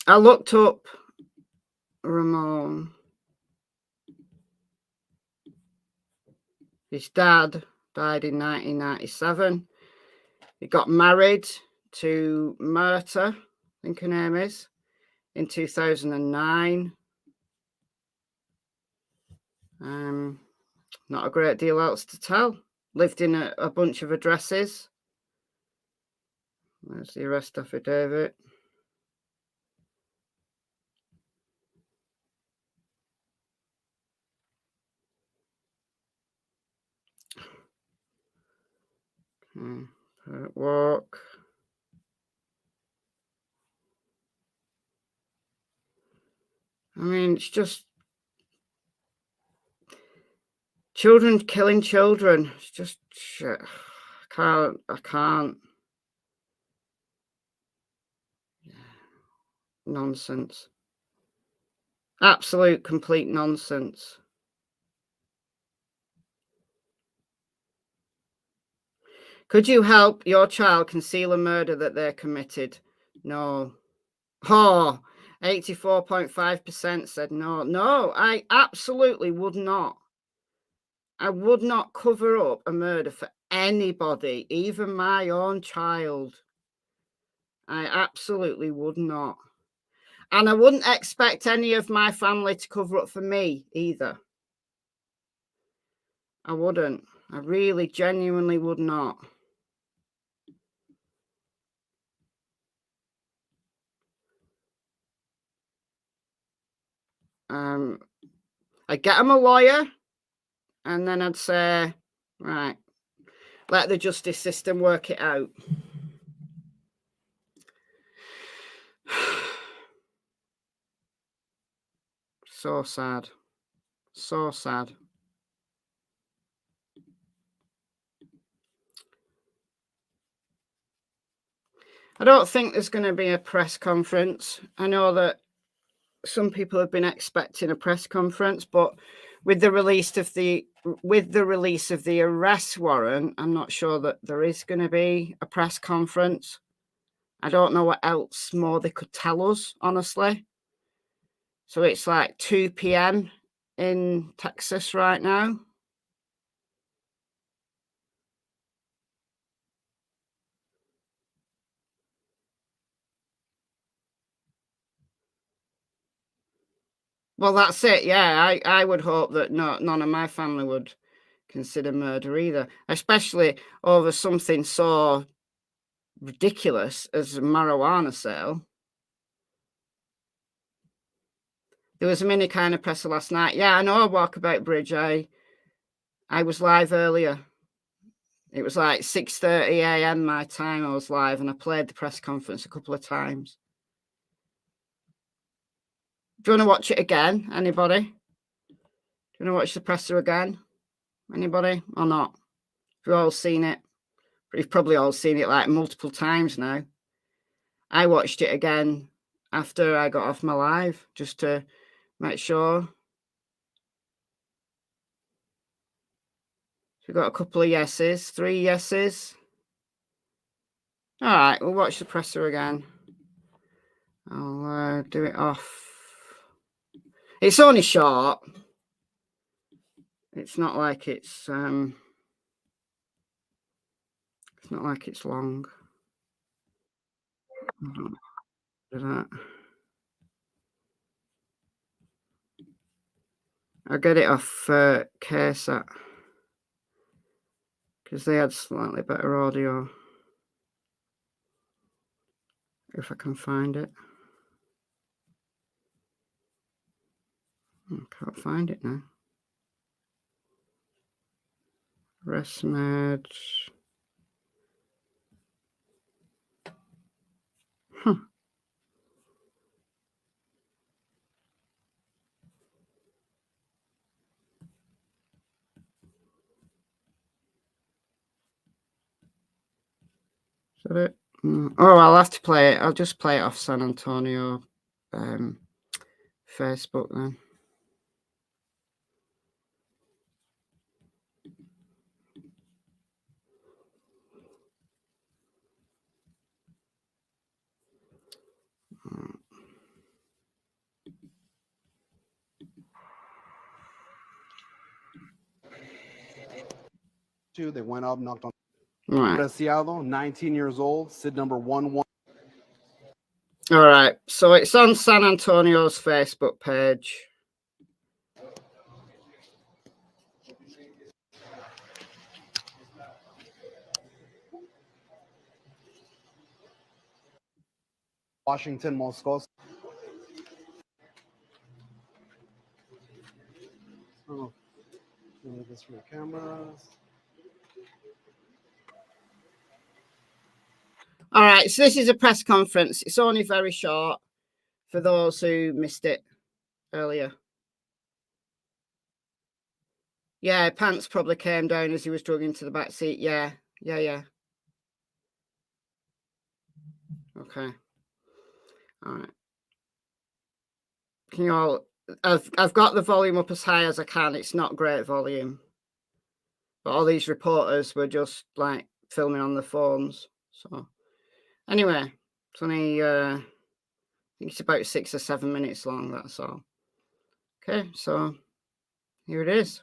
I looked up Ramon. His dad died in 1997. He got married to Myrta, I think her name is, in 2009. Not a great deal else to tell. Lived in a bunch of addresses. There's the arrest affidavit. Walk. I mean, it's just children killing children. It's just shit. I can't. Nonsense. Absolute, complete nonsense. Could you help your child conceal a murder that they're committed? No. Oh, 84.5% said no. No, I absolutely would not. I would not cover up a murder for anybody, even my own child. I absolutely would not. And I wouldn't expect any of my family to cover up for me either. I wouldn't. I really, genuinely would not. I'd get them a lawyer, and then I'd say, right, let the justice system work it out. So sad. So sad. I don't think there's going to be a press conference. I know that some people have been expecting a press conference, but with the release of the arrest warrant, I'm not sure that there is going to be a press conference. I don't know what else more they could tell us, honestly. So it's like 2 p.m. in Texas right now. Well, that's it. Yeah, I would hope that none of my family would consider murder either, especially over something so ridiculous as a marijuana sale. There was a mini kind of presser last night. Yeah, I know Walkabout Bridge. I was live earlier. It was like 6:30 a.m. my time. I was live, and I played the press conference a couple of times. Do you want to watch it again? Anybody? Do you want to watch the presser again? Anybody or not? You've all seen it. You've probably all seen it like multiple times now. I watched it again after I got off my live just to make sure. We've got a couple of yeses, 3 yeses. All right, we'll watch the presser again. I'll do it off. It's only short. It's not like it's not like it's long. Do that. I'll get it off KSAT because they had slightly better audio. If I can find it. I can't find it now. Rest meds. Is that it? Oh, I'll have to play it. I'll just play it off San Antonio Facebook then. They went up, knocked on. Right. Preciado, 19 years old, SID number 11. All right. So it's on San Antonio's Facebook page. Washington, Moscow. Oh, this for the cameras. All right. So this is a press conference. It's only very short for those who missed it earlier. Yeah, pants probably came down as he was drug into the back seat. Yeah. Okay. All right. Can you all? I've got the volume up as high as I can. It's not great volume, but all these reporters were just like filming on the phones. So anyway, it's only I think it's about 6 or 7 minutes long. That's all. Okay, so here it is.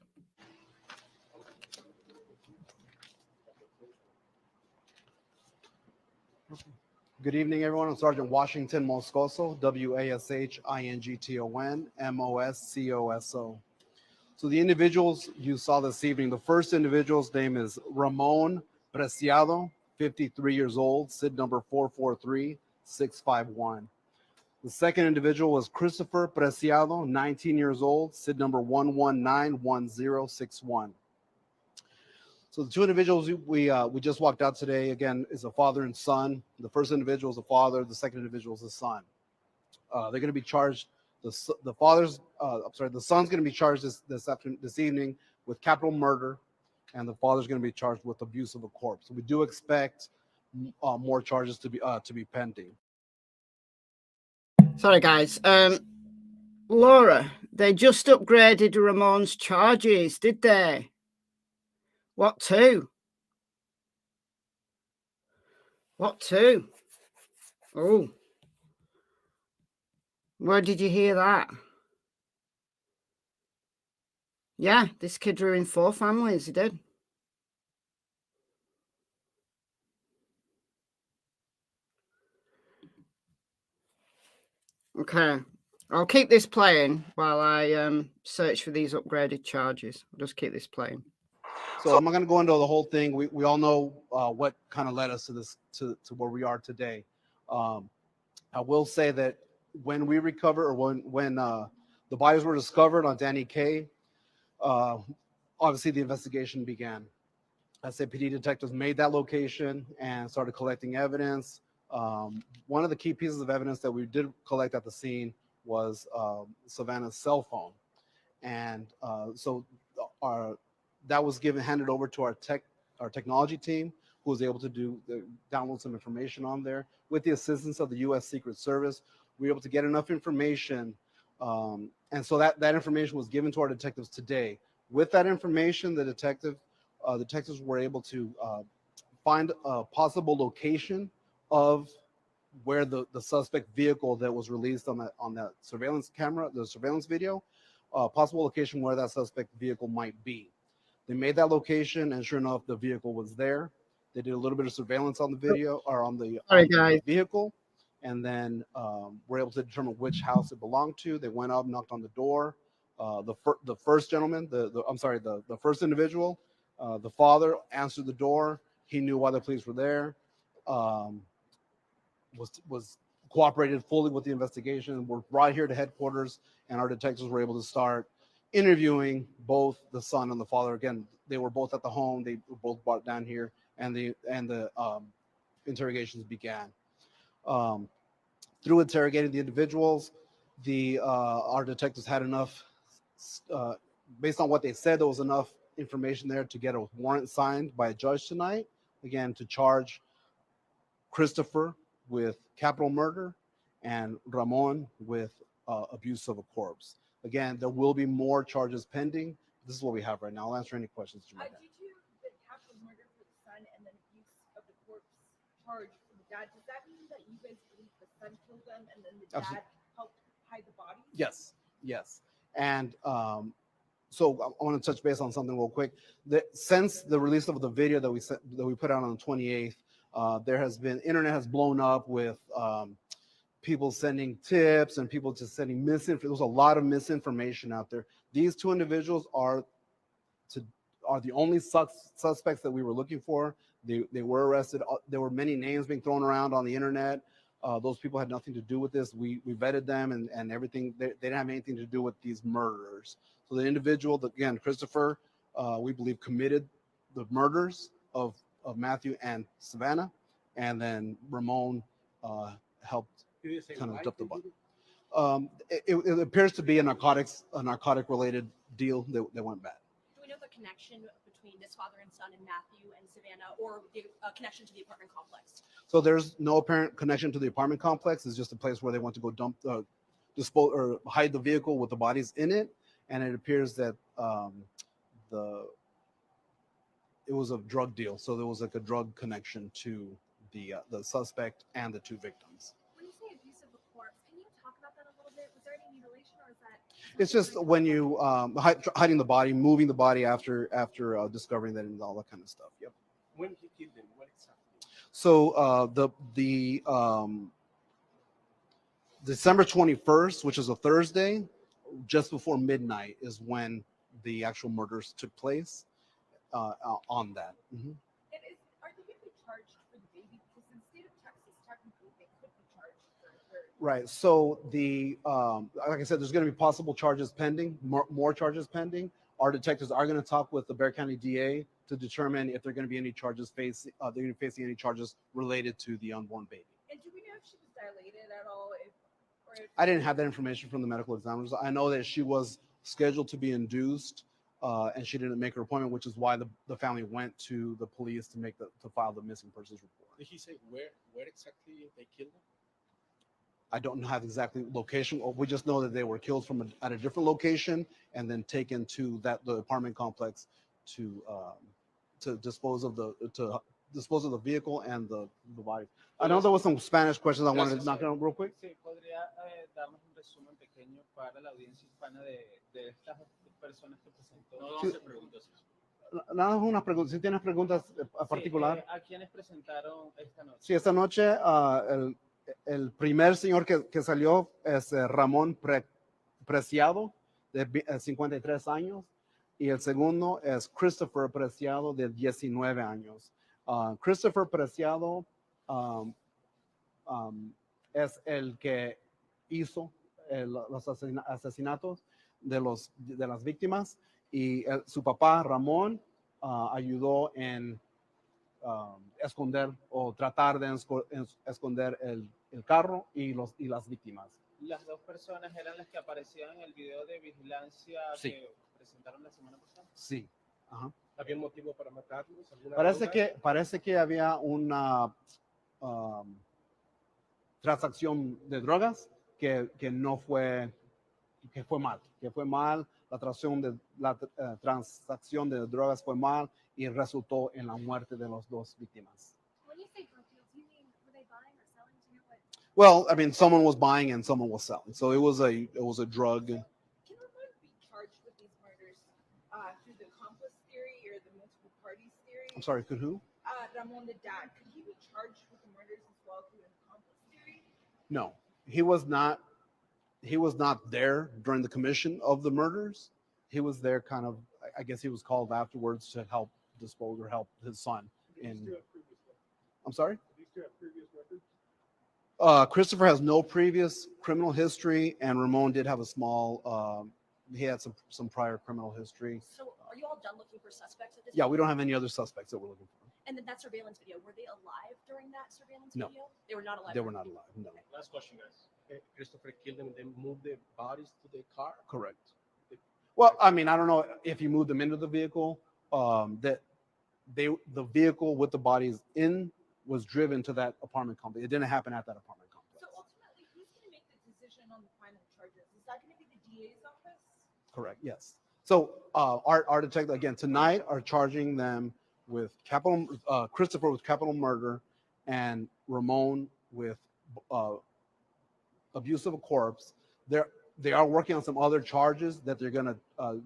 Good evening, everyone. I'm Sergeant Washington Moscoso, WASHINGTON MOSCOSO. So the individuals you saw this evening, the first individual's name is Ramon Preciado, 53 years old, SID number 443651. The second individual was Christopher Preciado, 19 years old, SID number 1191061. So the two individuals we just walked out today, again, is a father and son. The first individual is a father. The second individual is a son. They're going to be charged. The son's going to be charged this evening with capital murder, and the father's going to be charged with abuse of a corpse. So we do expect more charges to be pending. Sorry, guys. Laura, they just upgraded Ramon's charges, did they? What to? What to? Oh. Where did you hear that? Yeah, this kid ruined 4 families, he did. Okay. I'll keep this playing while I search for these upgraded charges. I'll just keep this playing. So I'm not going to go into the whole thing. We all know what kind of led us to this to where we are today. I will say that when we recover, or when the bodies were discovered on Danny Kaye, obviously the investigation began. SAPD detectives made that location and started collecting evidence. One of the key pieces of evidence that we did collect at the scene was Savannah's cell phone, and so that was handed over to our technology team, who was able to download some information on there. With the assistance of the U.S. Secret Service, we were able to get enough information, and so that information was given to our detectives today. With that information, the detectives were able to find a possible location of where the suspect vehicle that was released on that surveillance camera, the surveillance video, possible location where that suspect vehicle might be. They made that location, and sure enough, the vehicle was there. They did a little bit of surveillance on the video, or on the vehicle, and then were able to determine which house it belonged to. They went up, knocked on the door. The first gentleman, the first individual, the father answered the door. He knew why the police were there. Was cooperated fully with the investigation. We're brought here to headquarters, and our detectives were able to start interviewing both the son and the father. Again, they were both at the home. They were both brought down here, and the interrogations began. Through interrogating the individuals, our detectives had enough, based on what they said, there was enough information there to get a warrant signed by a judge tonight, again, to charge Christopher with capital murder, and Ramon with abuse of a corpse. Again, there will be more charges pending. This is what we have right now. I'll answer any questions that you might have. Due to the capital murder for the son and then abuse of the corpse charge for the dad, does that mean that you guys believe the son killed them and then the dad helped hide the bodies? Yes, yes. And so I want to touch base on something real quick. Since the release of the video that we put out on the 28th, there has been, internet has blown up with people sending tips and people just sending misinformation. There's a lot of misinformation out there. These two individuals are the only suspects that we were looking for. They were arrested. There were many names being thrown around on the internet. Those people had nothing to do with this. We vetted them and everything. They didn't have anything to do with these murderers. So the individual, again, Christopher, we believe committed the murders of Matthew and Savannah, and then Ramon helped kind of dump the body. It appears to be a narcotic related deal that went bad. Do we know the connection between this father and son and Matthew and Savannah, or the connection to the apartment complex? So there's no apparent connection to the apartment complex. It's just a place where they want to go dump, dispose, or hide the vehicle with the bodies in it. And it appears that it was a drug deal. So there was like a drug connection to the suspect and the two victims. When you say abuse of the corpse, can you talk about that a little bit? Was there any mutilation, or is that? It's just when you hiding the body, moving the body after discovering that and all that kind of stuff. Yep. When he killed them, what exactly? So the December 21st, which is a Thursday, just before midnight, is when the actual murders took place. On that. Mm-hmm. Are they going to be charged for the baby? Because in the state of Texas, technically, they could be charged for a third. Right. So like I said, there's going to be possible charges pending, more charges pending. Our detectives are going to talk with the Bexar County DA to determine if they're going to be any charges facing any charges related to the unborn baby. And do we know if she was dilated at all? I didn't have that information from the medical examiners. I know that she was scheduled to be induced, and she didn't make her appointment, which is why the family went to the police to file the missing persons report. Did he say where exactly they killed them? I don't have exactly location. We just know that they were killed at a different location and then taken to the apartment complex to dispose of the vehicle and the body. I know there was some Spanish questions I wanted to knock out real quick. Sí, podría darnos un resumen pequeño para la audiencia hispana de estas personas que presentó. No, 11 preguntas. Nada, unas preguntas. Si tienes preguntas a particular. ¿A quiénes presentaron esta noche? Sí, esta noche el primer señor que salió es Ramón Preciado, de 53 años, y el segundo es Christopher Preciado, de 19 años. Christopher Preciado es el que hizo los asesinatos de las víctimas, y su papá Ramón ayudó en esconder o tratar de esconder el carro y las víctimas. Las dos personas eran las que aparecían en el video de vigilancia que presentaron la semana pasada. Sí. Ajá. ¿Había un motivo para matarlos? Parece que había una transacción de drogas que no fue, que fue mal. La transacción de drogas fue mal y resultó en la muerte de las dos víctimas. When you say drug deals, you mean were they buying or selling? Do you know what? Well, I mean, someone was buying and someone was selling, so it was a drug. Can Ramon be charged with these murders through the accomplice theory or the multiple parties theory? I'm sorry, could who? Ramon, the dad, could he be charged with the murders as well through an accomplice theory? No, he was not. He was not there during the commission of the murders. He was there kind of, I guess he was called afterwards to help dispose or help his son. I'm sorry? Christopher has no previous criminal history, and Ramon did have a small, he had some prior criminal history. So are you all done looking for suspects at this Yeah, point? we don't have any other suspects that we're looking for. And then that surveillance video, were they alive during that surveillance No. video? They were not alive. They were not alive, no. Last question, guys. Christopher killed them and then moved the bodies to the car? Correct. Well, I mean, I don't know if you moved them into the vehicle, the vehicle with the bodies in was driven to that apartment complex. It didn't happen at that apartment complex. So ultimately, who's going to make the decision on the final charges? Is that going to be the DA's office? Correct. Yes. So our detective again tonight are charging them with Christopher with capital murder, and Ramon with abuse of a corpse. They are working on some other charges that they're going to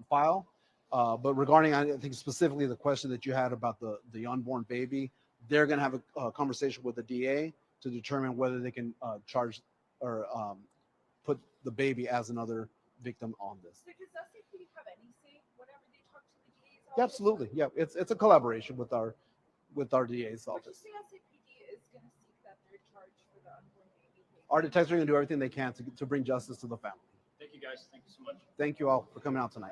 file. But regarding, I think specifically the question that you had about the unborn baby, they're going to have a conversation with the DA to determine whether they can charge or put the baby as another victim on this. So does SAPD have any say whenever they talk to the DA's office? Yeah, absolutely. Yeah, it's a collaboration with our DA's Would you office. say SAPD is going to seek that third charge for the unborn baby? Our detectives are going to do everything they can to bring justice to the family. Thank you, guys. Thank you so much. Thank you all for coming out tonight.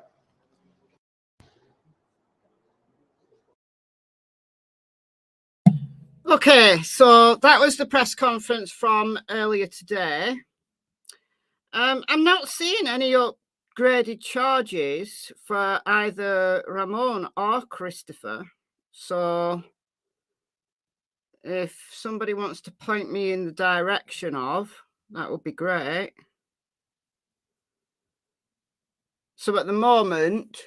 Okay, so that was the press conference from earlier today. I'm not seeing any upgraded charges for either Ramon or Christopher. So if somebody wants to point me in the direction of, that would be great. So at the moment,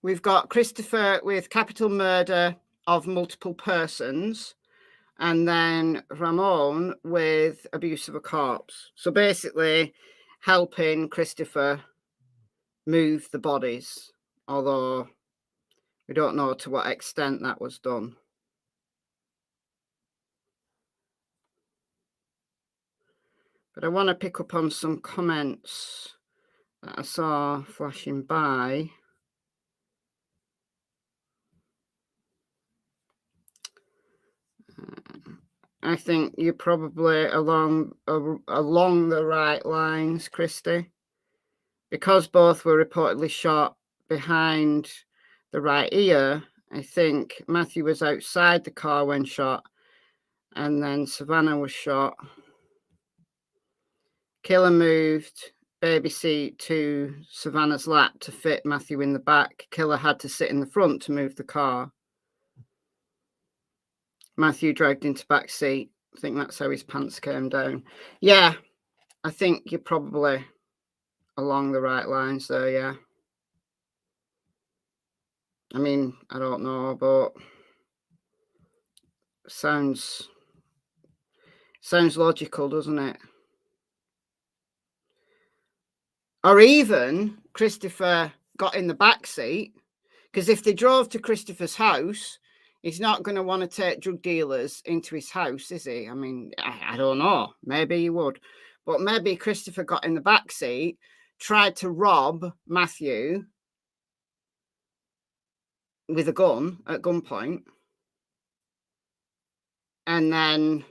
we've got Christopher with capital murder of multiple persons, and then Ramon with abuse of a corpse. So basically helping Christopher move the bodies, although we don't know to what extent that was done. But I want to pick up on some comments that I saw flashing by. I think you're probably along the right lines, Christy, because both were reportedly shot behind the right ear. I think Matthew was outside the car when shot, and then Savannah was shot. Killer moved baby seat to Savannah's lap to fit Matthew in the back. Killer had to sit in the front to move the car. Matthew dragged into back seat. I think that's how his pants came down. Yeah, I think you're probably along the right lines there, yeah. I mean, I don't know, but sounds logical, doesn't it? Or even Christopher got in the back seat, because if they drove to Christopher's house, he's not going to want to take drug dealers into his house, is he? I mean, I don't know. Maybe he would. But maybe Christopher got in the back seat, tried to rob Matthew with a gun at gunpoint, and then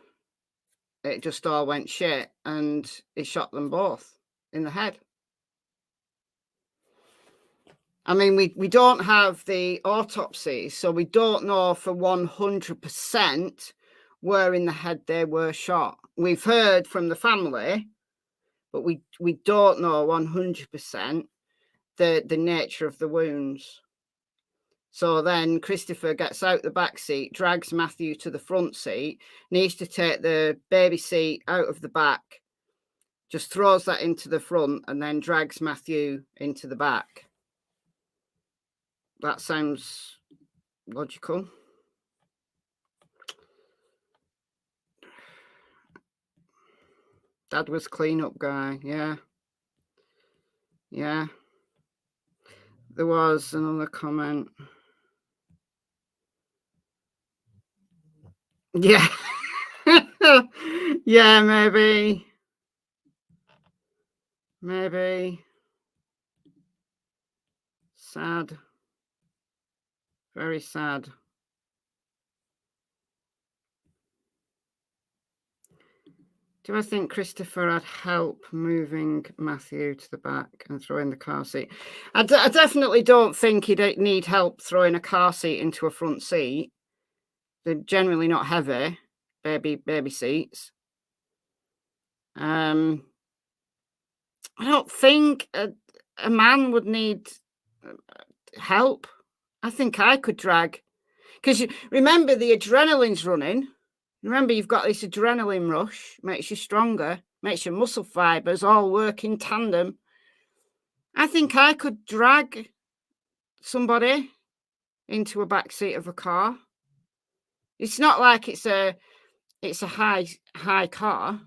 it just all went shit, and he shot them both in the head. I mean, we don't have the autopsy, so we don't know for 100% where in the head they were shot. We've heard from the family, but we don't know 100% the nature of the wounds. So then Christopher gets out the back seat, drags Matthew to the front seat, needs to take the baby seat out of the back, just throws that into the front, and then drags Matthew into the back. That sounds logical. Dad was cleanup guy. Yeah. Yeah. There was another comment. Yeah. Yeah, maybe. Sad. Very sad. Do I think Christopher had help moving Matthew to the back and throwing the car seat? I definitely don't think he'd need help throwing a car seat into a front seat. They're generally not heavy, baby seats. I don't think a man would need help. I think I could drag, because you remember the adrenaline's running. Remember, you've got this adrenaline rush, makes you stronger, makes your muscle fibers all work in tandem. I think I could drag somebody into a back seat of a car. It's not like it's a high car.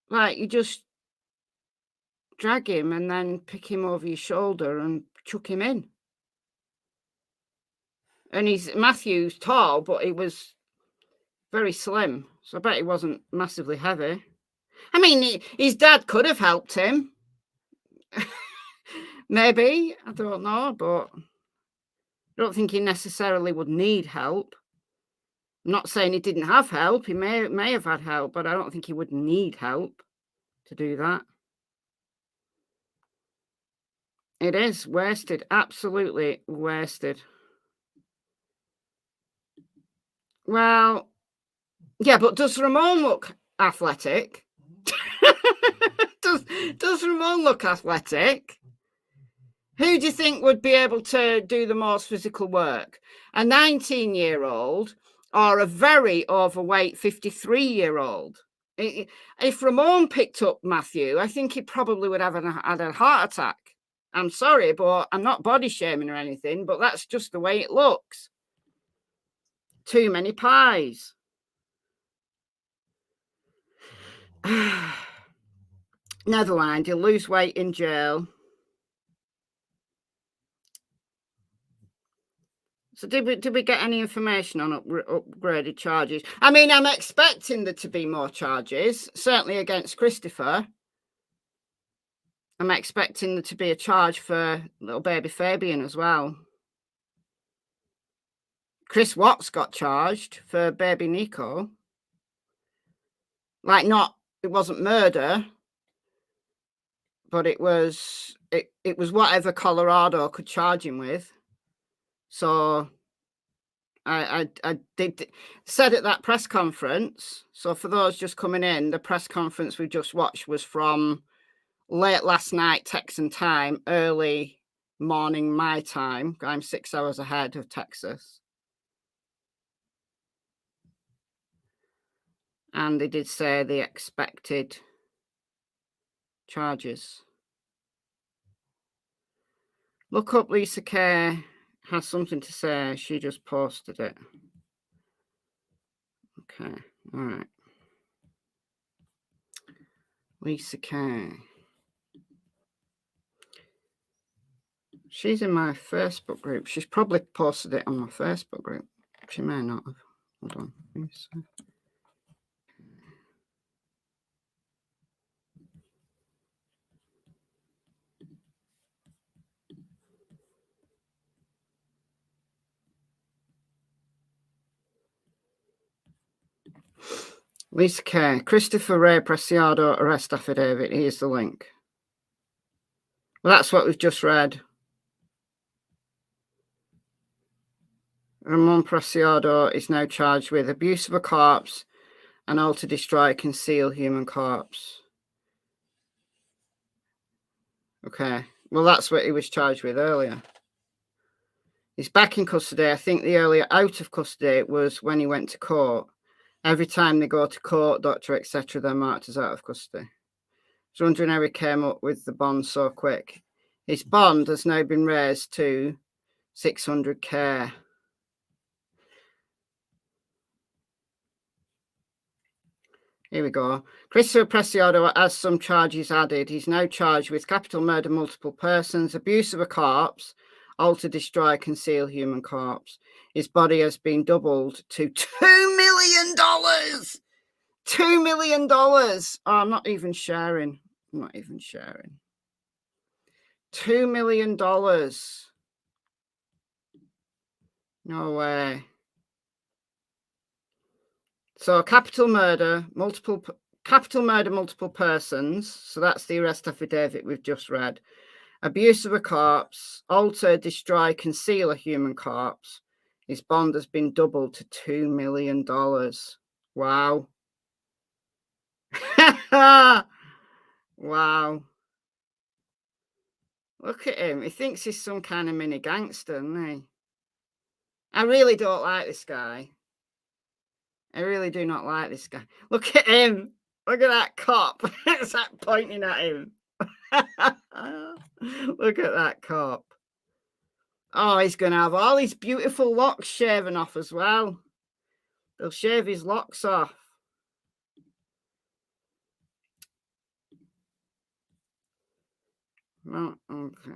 Like, you just drag him and then pick him over your shoulder and chuck him in. And Matthew's tall, but he was very slim, so I bet he wasn't massively heavy. I mean, his dad could have helped him. Maybe, I don't know, but I don't think he necessarily would need help. I'm not saying he didn't have help. He may have had help, but I don't think he would need help to do that. It is wasted, absolutely wasted. Well, yeah, but does Ramon look athletic? Does Ramon look athletic? Who do you think would be able to do the most physical work? A 19-year-old or a very overweight 53-year-old? If Ramon picked up Matthew, I think he probably would have had a heart attack. I'm sorry, but I'm not body shaming or anything, but that's just the way it looks. Too many pies. Never mind, you'll lose weight in jail. So did we get any information on upgraded charges? I mean, I'm expecting there to be more charges, certainly against Christopher. I'm expecting there to be a charge for little baby Fabian as well. Chris Watts got charged for baby Nico. Like, it wasn't murder, but it was whatever Colorado could charge him with. So I did said at that press conference. So for those just coming in, the press conference we just watched was from late last night Texan time, early morning my time. I'm 6 hours ahead of Texas. And they did say the expected charges. Look up Lisa Kay has something to say. She just posted it. Okay, all right. Lisa Kay. She's in my Facebook group. She's probably posted it on my Facebook group. She may not have. Hold on. Lisa Kay, Christopher Ray Preciado arrest affidavit. Here's the link. Well, that's what we've just read. Ramon Preciado is now charged with abuse of a corpse and alter, destroy, conceal human corpse. Okay. Well, that's what he was charged with earlier. He's back in custody. I think the earlier out of custody was when he went to court. Every time they go to court, doctor, etc., they're marked as out of custody. I was wondering how he came up with the bond so quick. His bond has now been raised to $600K. Here we go. Christopher Preciado has some charges added. He's now charged with capital murder, multiple persons, abuse of a corpse, alter, destroy, conceal human corpse. His body has been doubled to $2 million. $2 million. Oh, I'm not even sharing. $2 million. No way. So capital murder, multiple persons. So that's the arrest affidavit we've just read. Abuse of a corpse, alter, destroy, conceal a human corpse. His bond has been doubled to $2 million. Wow. Wow. Look at him. He thinks he's some kind of mini gangster, doesn't he? I really don't like this guy. I really do not like this guy. Look at him. Look at that cop. It's that pointing at him. Look at that cop. Oh, he's going to have all his beautiful locks shaven off as well. They'll shave his locks off. No, okay.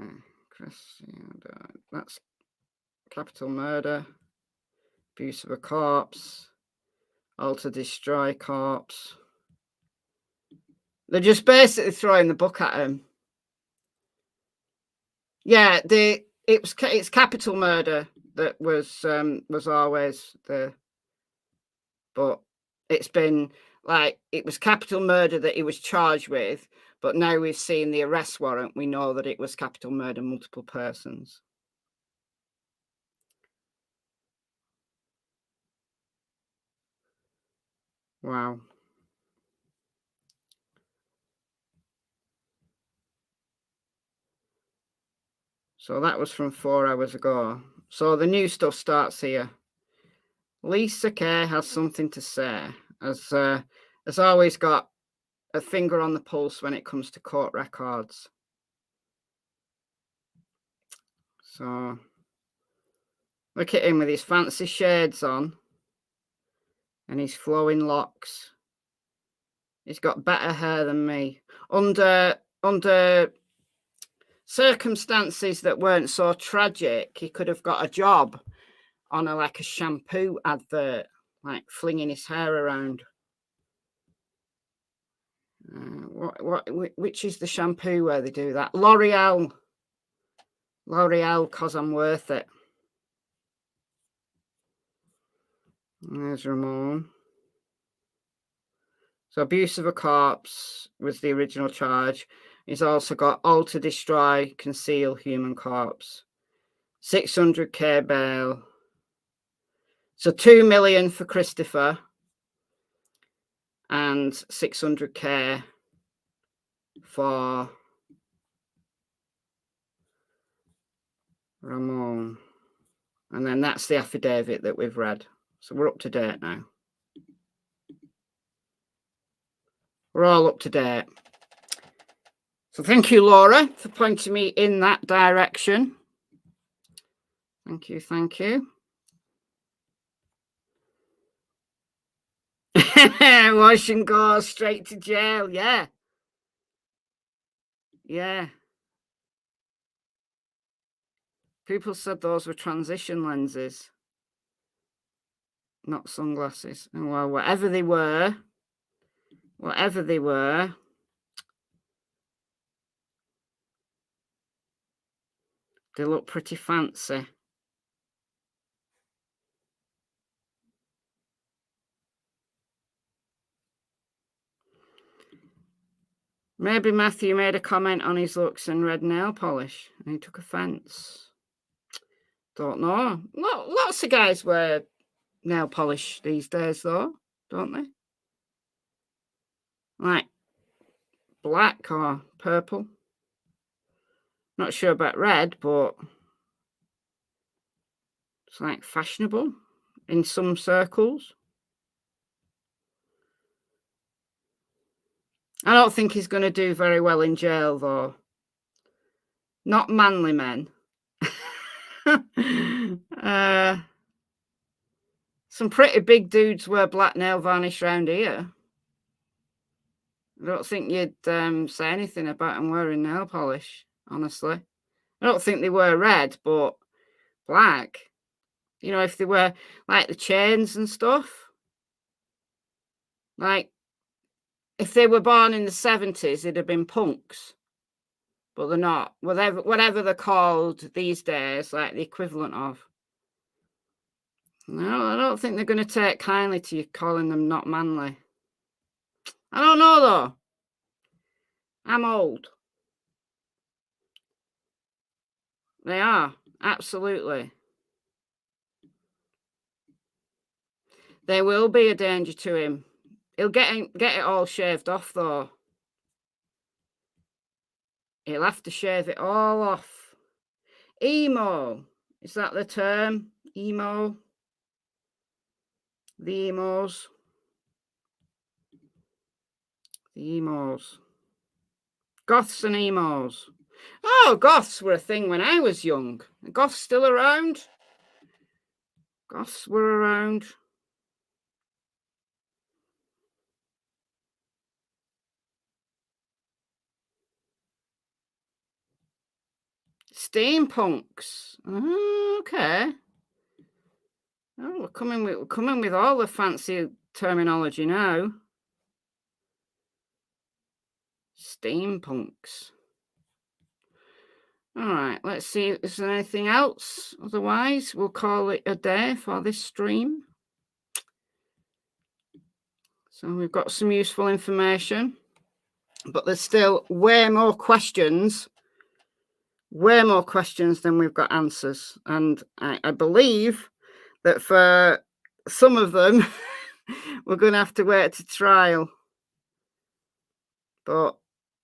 Preciado. That's capital murder. Abuse of a corpse. Alter, destroy corpse. They're just basically throwing the book at him. Yeah, it's capital murder that was always the, but it's been like it was capital murder that he was charged with, but now we've seen the arrest warrant. We know that it was capital murder, multiple persons. Wow. So that was from 4 hours ago. So the new stuff starts here. Lisa Kay has something to say. Has always got a finger on the pulse when it comes to court records. So look at him with his fancy shades on and his flowing locks. He's got better hair than me. Under circumstances that weren't so tragic, he could have got a job on like a shampoo advert, like flinging his hair around. Which is the shampoo where they do that? L'Oreal, cause I'm worth it. There's Ramon. So abuse of a corpse was the original charge. He's also got alter, destroy, conceal human corpse. 600k bail. So 2 million for Christopher and 600k for Ramon. And then that's the affidavit that we've read. So we're up to date now. We're all up to date. So thank you, Laura, for pointing me in that direction. Thank you, thank you. Wash and go straight to jail, yeah. Yeah. People said those were transition lenses, not sunglasses. And well, whatever they were, they look pretty fancy. Maybe Matthew made a comment on his looks and red nail polish and he took offence. Don't know. Lots of guys wear nail polish these days, though, don't they? Like black or purple. Not sure about red, but it's like fashionable in some circles. I don't think he's going to do very well in jail, though. Not manly men. Some pretty big dudes wear black nail varnish around here. I don't think you'd say anything about them wearing nail polish, honestly. I don't think they wear red, but black. You know, if they wear like the chains and stuff. Like, if they were born in the 70s, they'd have been punks. But they're not. Whatever they're called these days, like the equivalent of. No, I don't think they're going to take kindly to you calling them not manly. I don't know, though. I'm old. They are, absolutely. They will be a danger to him. He'll get it all shaved off, though. He'll have to shave it all off. Emo. Is that the term? Emo? The emos. The emos. Goths and emos. Oh, goths were a thing when I was young. Are goths still around? Goths were around. Steampunks. Okay. Oh, we're coming with all the fancy terminology now. Steampunks. All right, let's see if there's anything else. Otherwise, we'll call it a day for this stream. So we've got some useful information, but there's still way more questions than we've got answers. And I believe that for some of them, we're going to have to wait to trial. But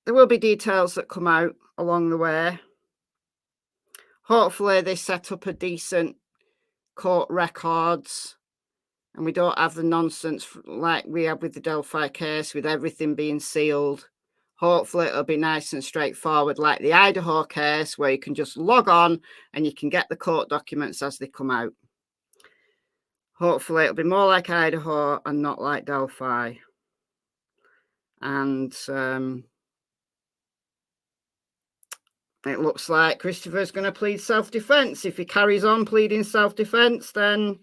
there will be details that come out along the way. Hopefully they set up a decent court records and we don't have the nonsense like we have with the Delphi case with everything being sealed. Hopefully it'll be nice and straightforward like the Idaho case where you can just log on and you can get the court documents as they come out. Hopefully it'll be more like Idaho and not like Delphi. And it looks like Christopher's going to plead self-defense. If he carries on pleading self-defense, then,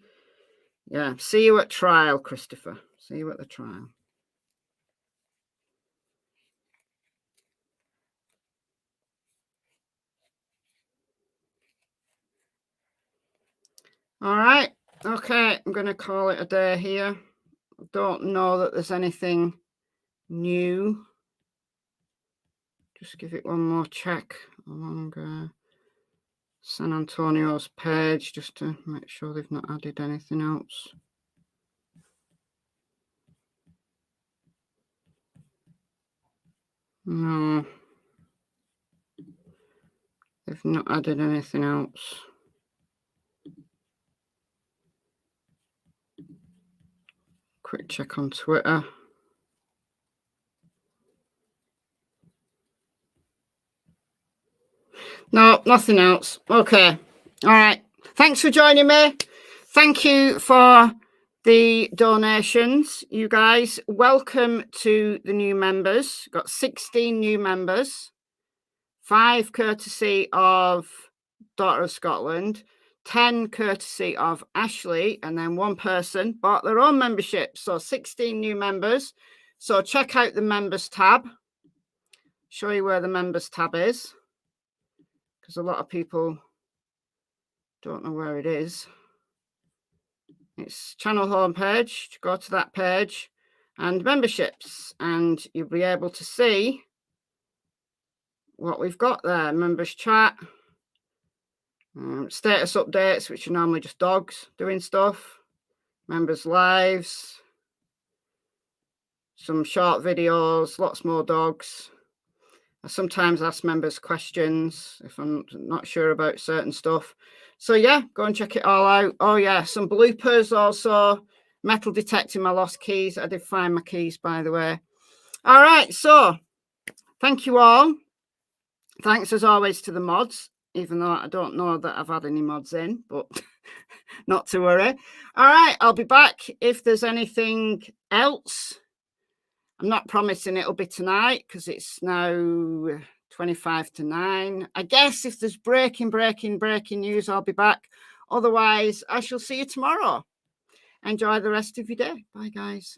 yeah, see you at trial, Christopher. See you at the trial. All right. Okay, I'm going to call it a day here. I don't know that there's anything new. Just give it one more check along San Antonio's page just to make sure they've not added anything else. No, they've not added anything else. Quick check on Twitter. No, nothing else. Okay. All right. Thanks for joining me. Thank you for the donations, you guys. Welcome to the new members. Got 16 new members, 5 courtesy of Daughter of Scotland, 10 courtesy of Ashley, and then 1 person bought their own membership. So 16 new members. So check out the members tab. Show you where the members tab is, because a lot of people don't know where it is. It's channel homepage. Go to that page and memberships, and you'll be able to see what we've got there. Members chat, status updates, which are normally just dogs doing stuff, members lives, some short videos, lots more dogs. I sometimes ask members questions if I'm not sure about certain stuff. So yeah, go and check it all out. Oh yeah, some bloopers also. Metal detecting my lost keys. I did find my keys, by the way. All right, so thank you all. Thanks as always to the mods, even though I don't know that I've had any mods in, but not to worry. All right, I'll be back if there's anything else. I'm not promising it'll be tonight because it's now 25 to 9. I guess if there's breaking news, I'll be back. Otherwise, I shall see you tomorrow. Enjoy the rest of your day. Bye, guys.